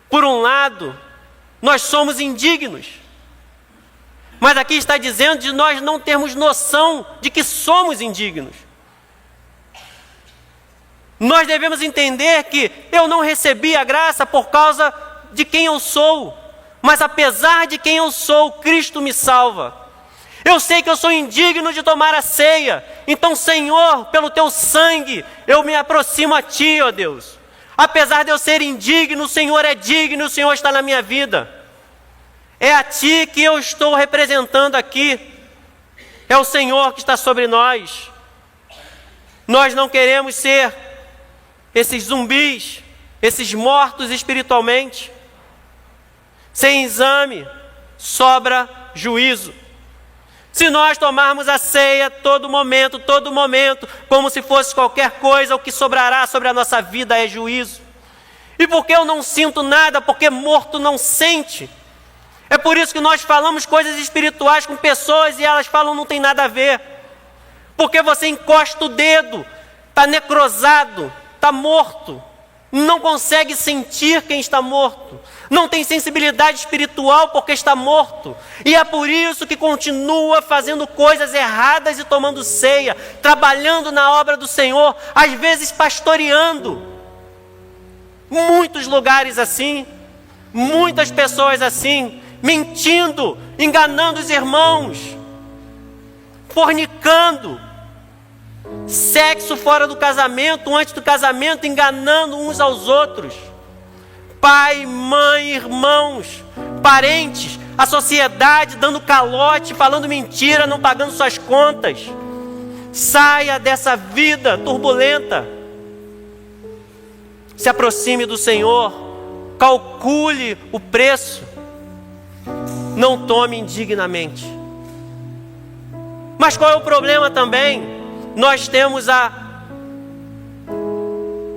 por um lado, nós somos indignos. Mas aqui está dizendo de nós não termos noção de que somos indignos. Nós devemos entender que eu não recebi a graça por causa de quem eu sou, mas apesar de quem eu sou, Cristo me salva. Eu sei que eu sou indigno de tomar a ceia, então, Senhor, pelo teu sangue, eu me aproximo a ti, ó Deus. Apesar de eu ser indigno, o Senhor é digno, o Senhor está na minha vida. É a ti que eu estou representando aqui. é o Senhor que está sobre nós. Nós não queremos ser esses zumbis, esses mortos espiritualmente. Sem exame, sobra juízo. Se nós tomarmos a ceia todo momento, como se fosse qualquer coisa, o que sobrará sobre a nossa vida é juízo. E por que eu não sinto nada? Porque morto não sente. É por isso que nós falamos coisas espirituais com pessoas e elas falam não tem nada a ver. Porque você encosta o dedo, está necrosado, está morto. Não consegue sentir quem está morto. Não tem sensibilidade espiritual porque está morto. E é por isso que continua fazendo coisas erradas e tomando ceia, trabalhando na obra do Senhor, às vezes pastoreando. Muitos lugares assim, muitas pessoas assim, mentindo, enganando os irmãos, fornicando, sexo fora do casamento, antes do casamento, enganando uns aos outros. Pai, mãe, irmãos, parentes, a sociedade dando calote, falando mentira, não pagando suas contas. Saia dessa vida turbulenta. Se aproxime do Senhor, calcule o preço. Não tome indignamente. Mas qual é o problema também?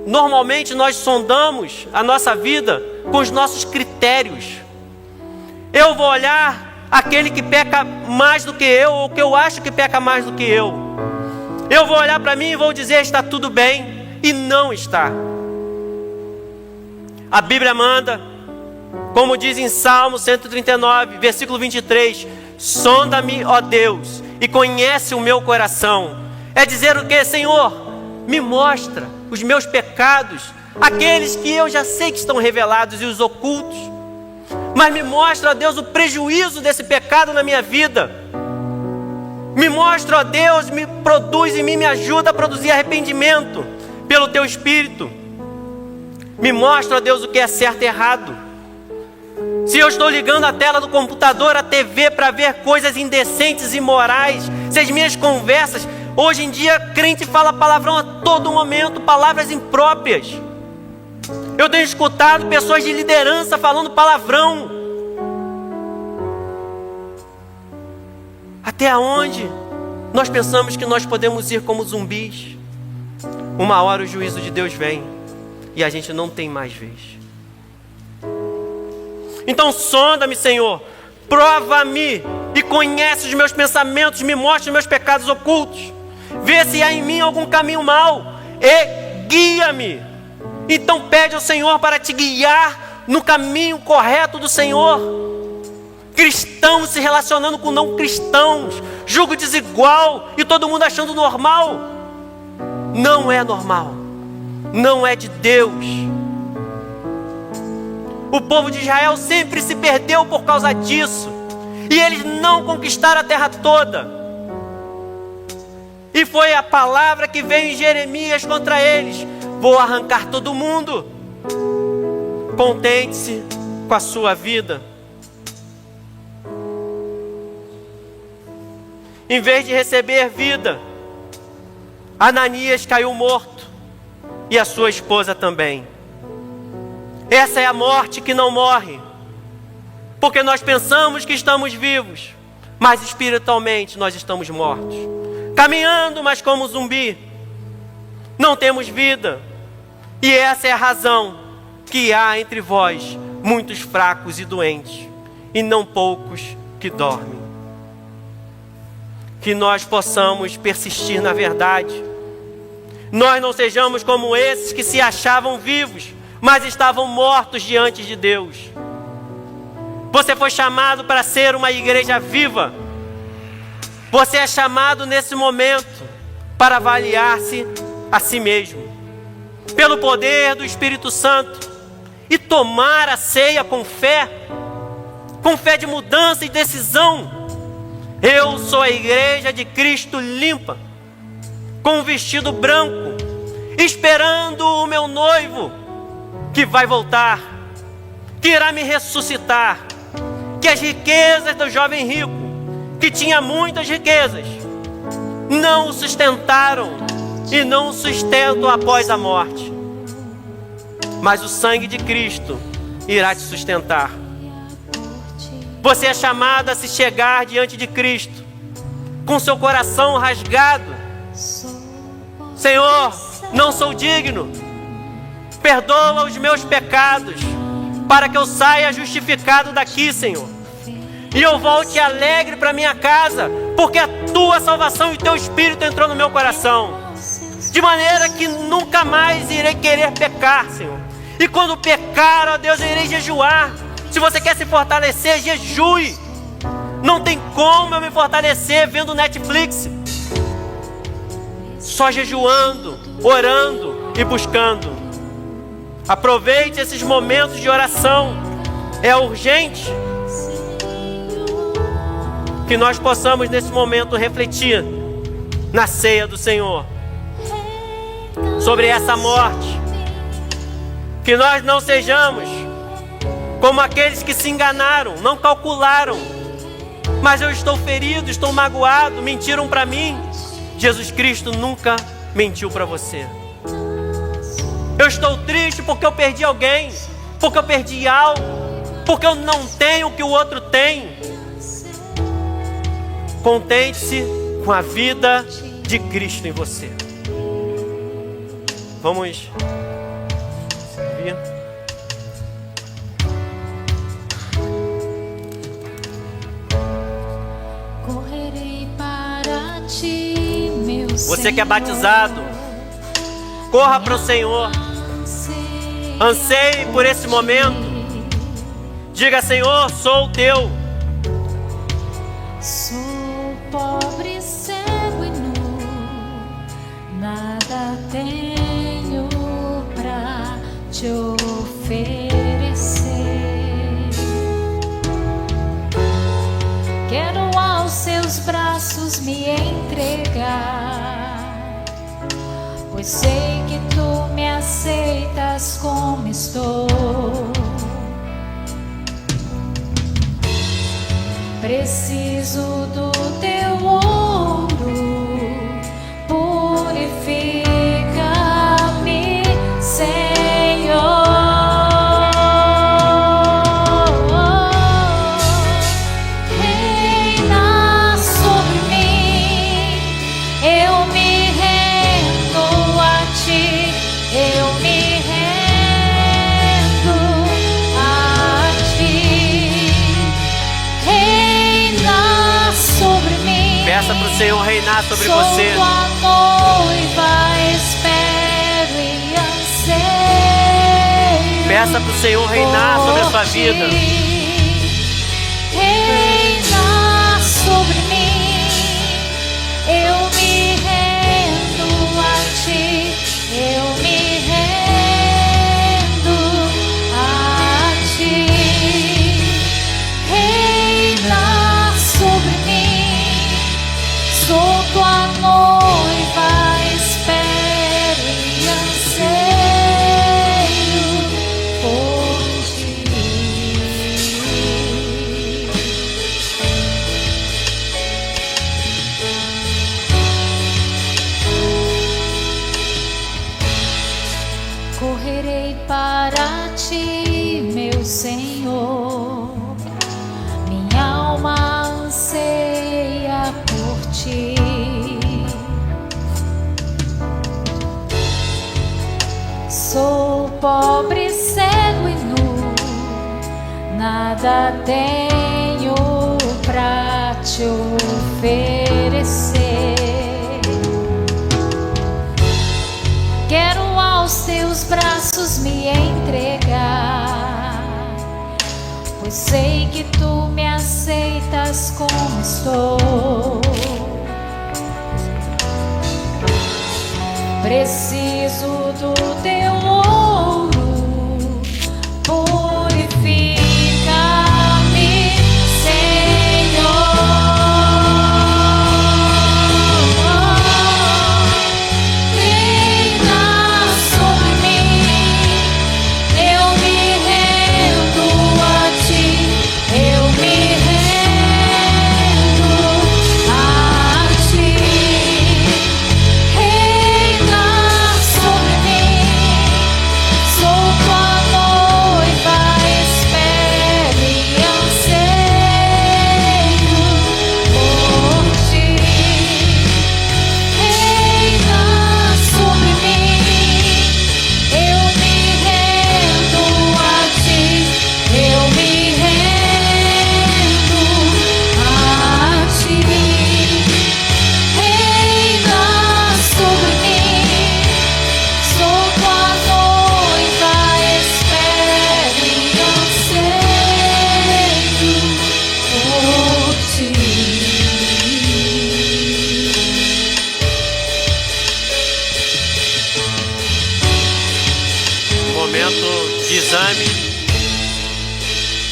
Normalmente nós sondamos a nossa vida com os nossos critérios. Eu vou olhar aquele que peca mais do que eu, ou que eu acho que peca mais do que eu. Eu vou olhar para mim e vou dizer está tudo bem, e não está. A Bíblia manda, como diz em Salmo 139, versículo 23, sonda-me, ó Deus, e conhece o meu coração. É dizer o que, Senhor? Me mostra os meus pecados, aqueles que eu já sei que estão revelados e os ocultos. Mas me mostra, ó Deus, o prejuízo desse pecado na minha vida. Me mostra, ó Deus, me produz em mim, me ajuda a produzir arrependimento pelo Teu Espírito. Me mostra, ó Deus, o que é certo e errado. Se eu estou ligando a tela do computador, a TV, para ver coisas indecentes e imorais, se as minhas conversas... Hoje em dia, crente fala palavrão a todo momento, palavras impróprias. Eu tenho escutado pessoas de liderança falando palavrão. Até onde nós pensamos que nós podemos ir como zumbis? Uma hora o juízo de Deus vem e a gente não tem mais vez. Então sonda-me, Senhor, prova-me e conhece os meus pensamentos, me mostra os meus pecados ocultos. Vê se há em mim algum caminho mau e guia-me. Então pede ao Senhor para te guiar no caminho correto do Senhor. Cristãos se relacionando com não cristãos, julgo desigual e todo mundo achando normal. Não é normal, não é de Deus. O povo de Israel sempre se perdeu por causa disso, e eles não conquistaram a terra toda. E foi a palavra que veio em Jeremias contra eles: vou arrancar todo mundo. Contente-se com a sua vida. Em vez de receber vida, Ananias caiu morto, e a sua esposa também. Essa é a morte que não morre, porque nós pensamos que estamos vivos, mas espiritualmente nós estamos mortos. Caminhando, mas como zumbi. Não temos vida. E essa é a razão que há entre vós muitos fracos e doentes, e não poucos que dormem. Que nós possamos persistir na verdade. Nós não sejamos como esses que se achavam vivos, mas estavam mortos diante de Deus. Você foi chamado para ser uma igreja viva. Você é chamado nesse momento para avaliar-se a si mesmo, pelo poder do Espírito Santo, e tomar a ceia com fé de mudança e decisão. Eu sou a igreja de Cristo limpa, com um vestido branco, esperando o meu noivo, que vai voltar, que irá me ressuscitar, que as riquezas do jovem rico, que tinha muitas riquezas, não o sustentaram e não o sustentam após a morte. Mas o sangue de Cristo irá te sustentar. Você é chamado a se chegar diante de Cristo com seu coração rasgado. Senhor, não sou digno. Perdoa os meus pecados, para que eu saia justificado daqui, Senhor. E eu volte alegre para minha casa, porque a tua salvação e teu Espírito entrou no meu coração. De maneira que nunca mais irei querer pecar, Senhor. E quando pecar, ó Deus, eu irei jejuar. Se você quer se fortalecer, jejue. Não tem como eu me fortalecer vendo Netflix. Só jejuando, orando e buscando. Aproveite esses momentos de oração. É urgente que nós possamos nesse momento refletir na ceia do Senhor sobre essa morte. Que nós não sejamos como aqueles que se enganaram, não calcularam. Mas eu estou ferido, estou magoado, mentiram para mim. Jesus Cristo nunca mentiu para você. Eu estou triste porque eu perdi alguém, porque eu perdi algo, porque eu não tenho o que o outro tem. Contente-se com a vida de Cristo em você. Vamos servir. Correrei para ti, meu Senhor. Você que é batizado, corra para o Senhor. Anseie por esse momento. Diga: Senhor, sou teu. Sou pobre, cego e nu, nada tenho pra te oferecer. Quero aos seus braços me entregar, pois sei que tu me aceitas como estou. Preciso do teu ouro, purifica-me, Senhor. Reina sobre mim, eu me rendo a ti, eu me rendo a ti. Reina sobre mim. Peça para o Senhor reinar sobre Sou você. tua noiva, espero e anseio. Peça para o Senhor reinar sobre a sua por vida. ti. Reina sobre mim, eu me rendo a ti, eu me rendo a ti. Reina sobre mim, sou tua noiva, espero e anseio por ti. Correrei para ti, meu Senhor, minha alma anseia por ti. Sou pobre, cego e nu, nada tenho pra te oferecer. Quero aos teus braços me entregar, pois sei que tu me aceitas como estou. Preciso do teu ouro, purifica-me, Senhor. Reina sobre mim, eu me rendo a ti, eu me rendo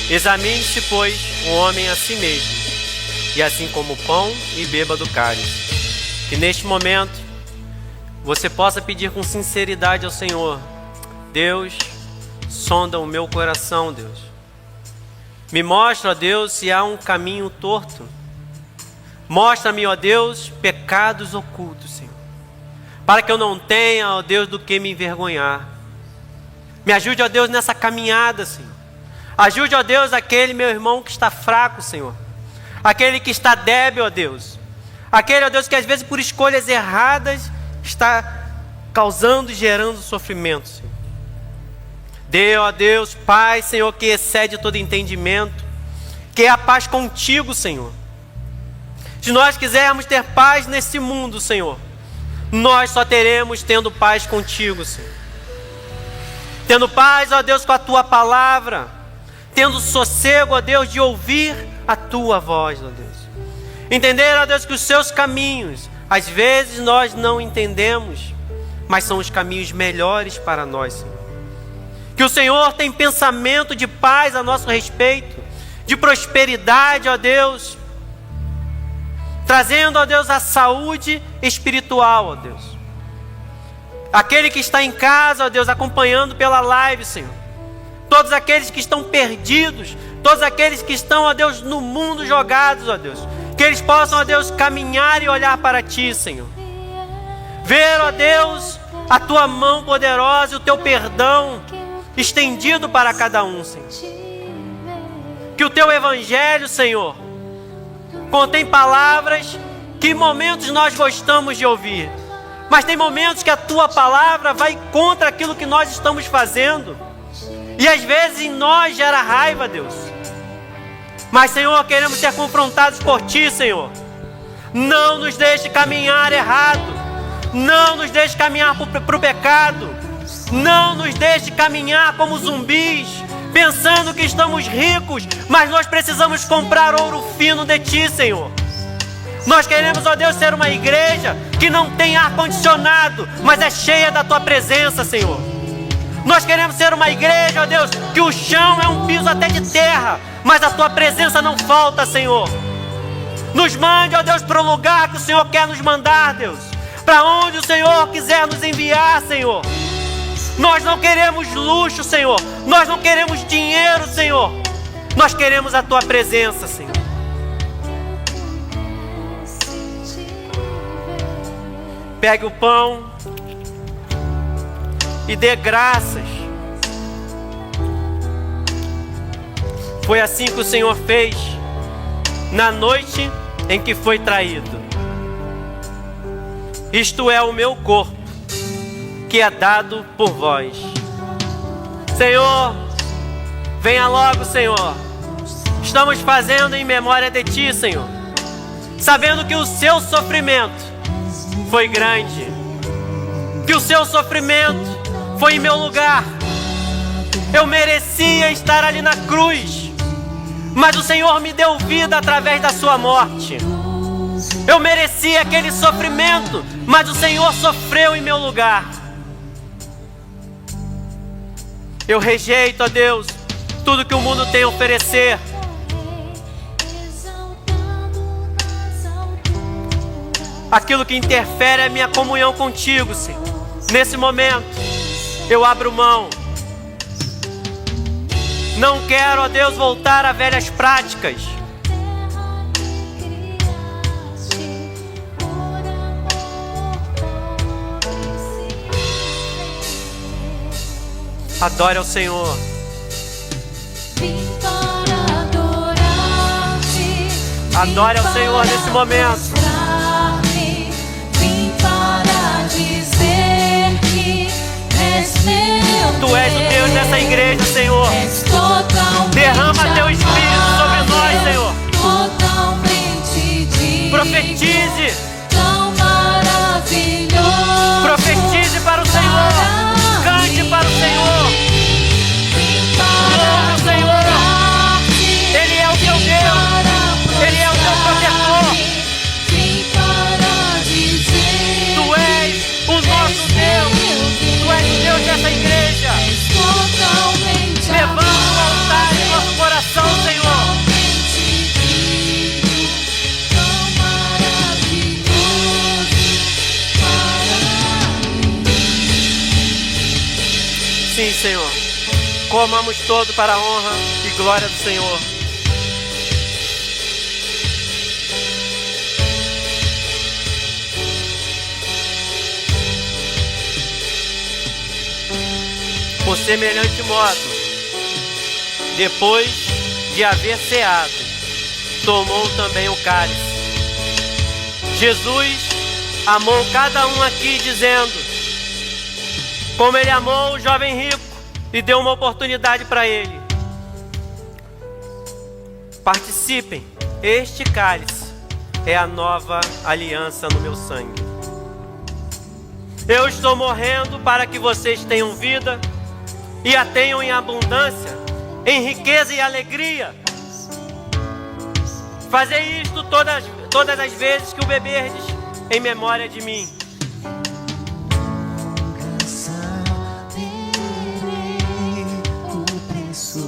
Examine-se, pois, o homem a si mesmo, e assim como o pão, e beba do cálice. Que neste momento você possa pedir com sinceridade ao Senhor: Deus, sonda o meu coração, Deus. Me mostra, ó Deus, se há um caminho torto. Mostra-me, ó Deus, pecados ocultos, Senhor, para que eu não tenha, ó Deus, do que me envergonhar. Me ajude, ó Deus, nessa caminhada, Senhor. Ajude, ó Deus, aquele meu irmão que está fraco, Senhor. Aquele que está débil, ó Deus. Aquele, ó Deus, que às vezes por escolhas erradas está causando e gerando sofrimento, Senhor. Dê, ó Deus, paz, Senhor, que excede todo entendimento, que é a paz contigo, Senhor. Se nós quisermos ter paz nesse mundo, Senhor, nós só teremos tendo paz contigo, Senhor. Tendo paz, ó Deus, com a tua palavra, tendo sossego, ó Deus, de ouvir a tua voz, ó Deus. Entender, ó Deus, que os seus caminhos, às vezes nós não entendemos, mas são os caminhos melhores para nós, Senhor. Que o Senhor tem pensamento de paz a nosso respeito, de prosperidade, ó Deus, trazendo, ó Deus, a saúde espiritual, ó Deus. Aquele que está em casa, ó Deus, acompanhando pela live, Senhor. Todos aqueles que estão perdidos, todos aqueles que estão, ó Deus, no mundo jogados, ó Deus, que eles possam, ó Deus, caminhar e olhar para Ti, Senhor. Ver, ó Deus, a Tua mão poderosa e o Teu perdão estendido para cada um, Senhor. Que o Teu Evangelho, Senhor, contém palavras que em momentos nós gostamos de ouvir, mas tem momentos que a Tua palavra vai contra aquilo que nós estamos fazendo. E às vezes em nós gera raiva, Deus. Mas, Senhor, queremos ser confrontados por Ti, Senhor. Não nos deixe caminhar errado. Não nos deixe caminhar para o pecado. Não nos deixe caminhar como zumbis, pensando que estamos ricos, mas nós precisamos comprar ouro fino de Ti, Senhor. Nós queremos, ó Deus, ser uma igreja que não tem ar-condicionado, mas é cheia da Tua presença, Senhor. Nós queremos ser uma igreja, ó Deus, que o chão é um piso até de terra, mas a Tua presença não falta, Senhor. Nos mande, ó Deus, para o lugar que o Senhor quer nos mandar, Deus. Para onde o Senhor quiser nos enviar, Senhor. Nós não queremos luxo, Senhor. Nós não queremos dinheiro, Senhor. Nós queremos a Tua presença, Senhor. Pegue o pão e dê graças. Foi assim que o Senhor fez na noite em que foi traído. Isto é o meu corpo, que é dado por vós. Senhor, venha logo, Senhor. Estamos fazendo em memória de Ti, Senhor, sabendo que o Seu sofrimento foi grande, que o Seu sofrimento foi em meu lugar. Eu merecia estar ali na cruz, mas o Senhor me deu vida através da Sua morte. Eu merecia aquele sofrimento, mas o Senhor sofreu em meu lugar. Eu rejeito, ó Deus, tudo que o mundo tem a oferecer. Aquilo que interfere a minha comunhão contigo, Senhor. Nesse momento, eu abro mão. Não quero, ó Deus, voltar a velhas práticas. Adore ao Senhor. Adore ao Senhor nesse momento. Tu és o Deus dessa igreja, Senhor. Derrama Teu Espírito sobre nós, Senhor. Profetize. Profetize para o Senhor. Cante para o Senhor. Louve o Senhor. Ele é o teu Deus. Ele é o teu protetor. Tu és o nosso Deus. Tu és o Deus dessa igreja. És totalmente Formamos todo para a honra e glória do Senhor. Por semelhante modo, depois de haver ceado, tomou também o cálice. Jesus amou cada um aqui dizendo, como ele amou o jovem rico e deu uma oportunidade para ele. Participem, este cálice é a nova aliança no meu sangue. Eu estou morrendo para que vocês tenham vida e a tenham em abundância, em riqueza e alegria. Fazei isto todas as vezes que o beberdes em memória de mim. O preço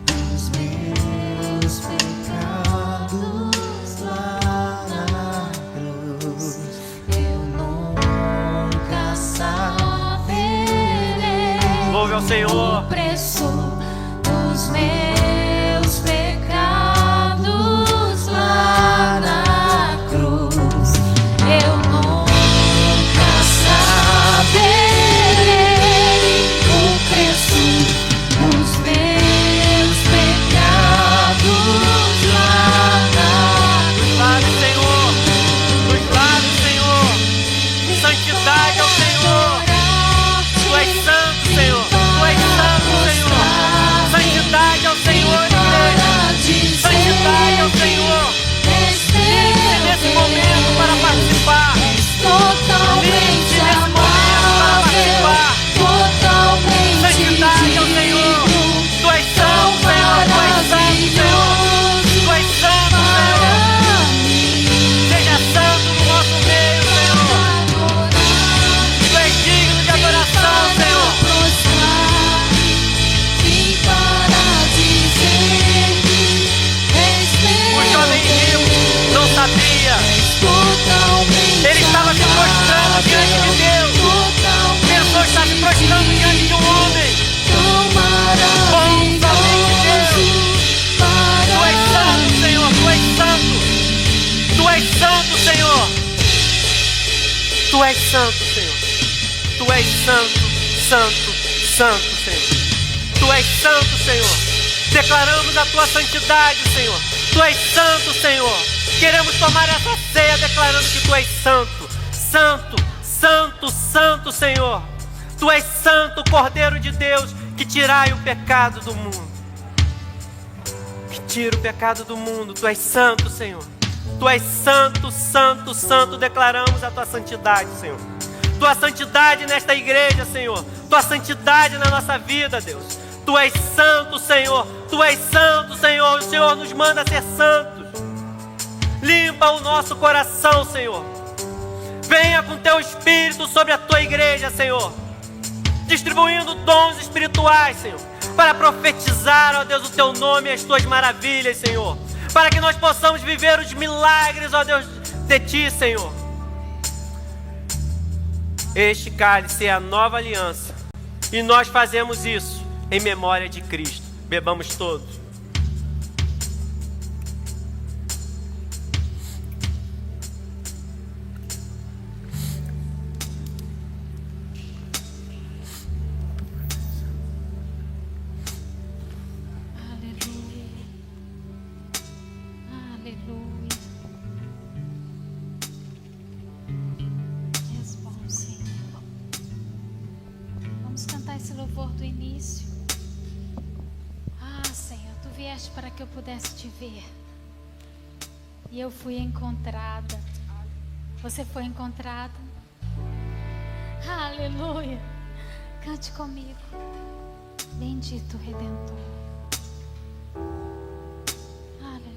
dos meus pecados lá na cruz, eu nunca saberei. Louve ao Senhor. O preço dos meus pecados lá na cruz, eu nunca saberei o preço dos meus pecados lá na cruz. Glória ao Senhor, glória ao Senhor, santidade ao Senhor. Tu és santo, Senhor, tu és santo, Senhor. Santidade ao Senhor, igreja. Santidade ao Senhor. Livre nesse momento para participar. Totalmente Livre nesse momento para participar. totalmente Santidade ao Senhor. Tu és santo, Senhor, tu és santo, Senhor. Tu és santo, Senhor. Seja santo no nosso meio, Senhor. Tu és digno de adoração, Senhor. O jovem rico não sabia. Ele estava se prostrando diante de Deus. Pensou estar se prostrando diante de um homem. Bom, somente Deus. Tu és santo, Senhor. Tu és santo. Tu és santo, Senhor. Tu és santo, Senhor. Tu és santo, santo, santo, Senhor. Tu és santo, Senhor. Declaramos a tua santidade, Senhor. Tu és santo, Senhor. Queremos tomar essa ceia declarando que tu és santo, santo, santo, santo, Senhor. Tu és santo, Cordeiro de Deus, que tirai o pecado do mundo. Que tira o pecado do mundo. Tu és santo, Senhor. Tu és santo, santo, santo. Declaramos a tua santidade, Senhor. Tua santidade nesta igreja, Senhor. Tua santidade na nossa vida, Deus. Tu és santo, Senhor. Tu és santo, Senhor. O Senhor nos manda ser santos. Limpa o nosso coração, Senhor. Venha com teu Espírito sobre a tua igreja, Senhor. Distribuindo dons espirituais, Senhor. Para profetizar, ó Deus, o teu nome e as tuas maravilhas, Senhor. Para que nós possamos viver os milagres, ó Deus, de ti, Senhor. Este cálice é a nova aliança. E nós fazemos isso em memória de Cristo. Bebamos todos. Aleluia. Aleluia. És bom, Senhor. Vamos cantar esse louvor do início. Ah, Senhor, tu vieste para que eu pudesse te ver. E eu fui encontrada. Você foi encontrada. Aleluia. Cante comigo. Bendito Redentor. Aleluia.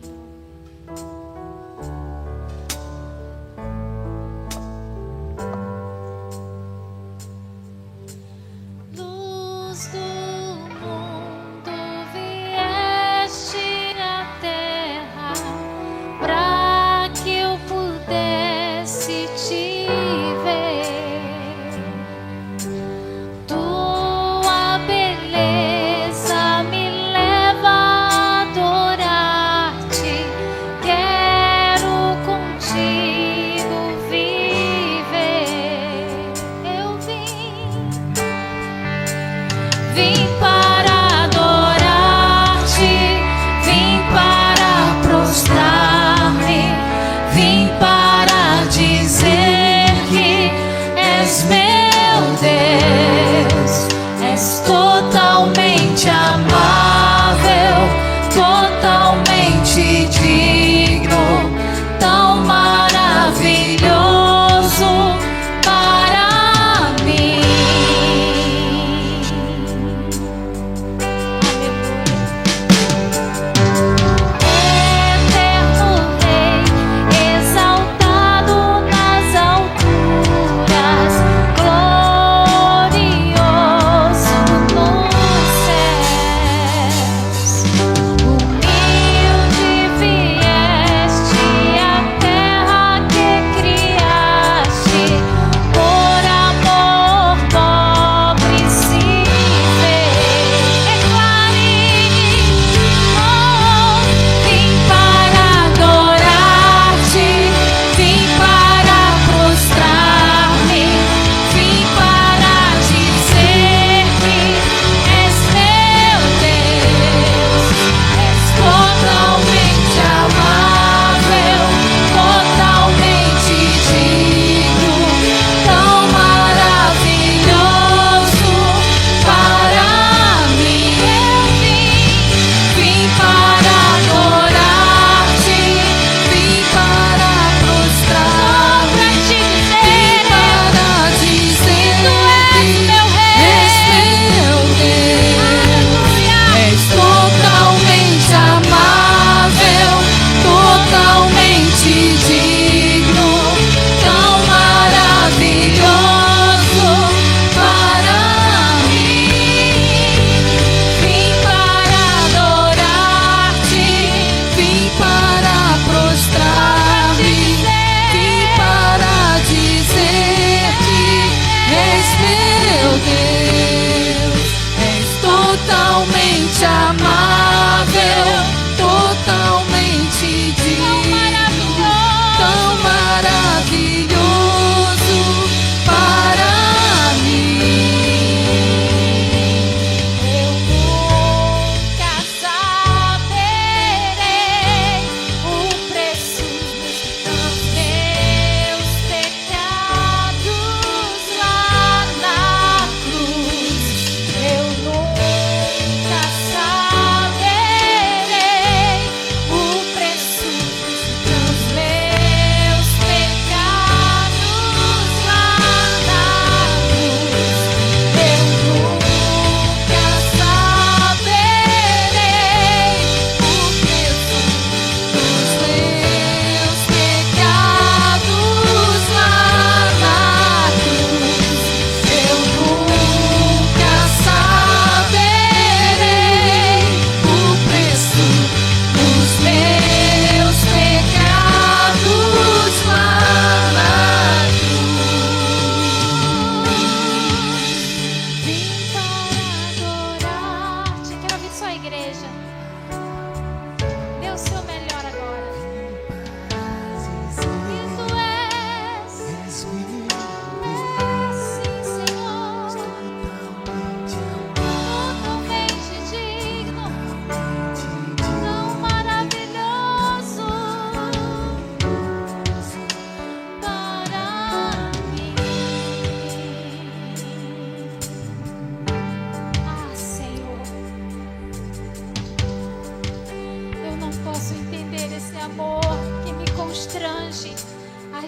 Luz do mundo, vieste à terra para que eu pudesse te ver. Tua beleza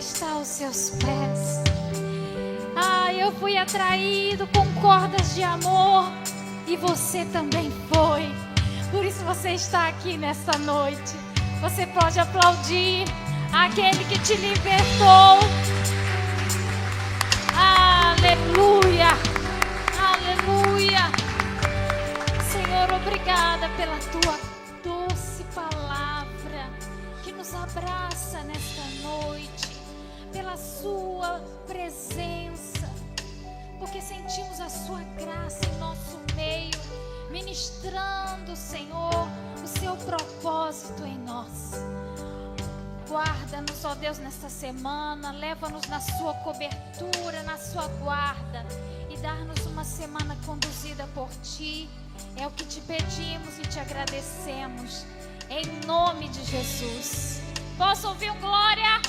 está aos seus pés. Ah, eu fui atraído com cordas de amor e você também foi. Por isso você está aqui nesta noite. Você pode aplaudir aquele que te libertou. Aleluia, aleluia. Senhor, obrigada pela tua doce palavra que nos abraça nesta noite, pela sua presença, porque sentimos a sua graça em nosso meio, ministrando, Senhor, o seu propósito em nós. Guarda-nos, ó Deus, nesta semana, leva-nos na sua cobertura, na sua guarda, e dar-nos uma semana conduzida por Ti. É o que te pedimos e te agradecemos, em nome de Jesus. Posso ouvir um glória?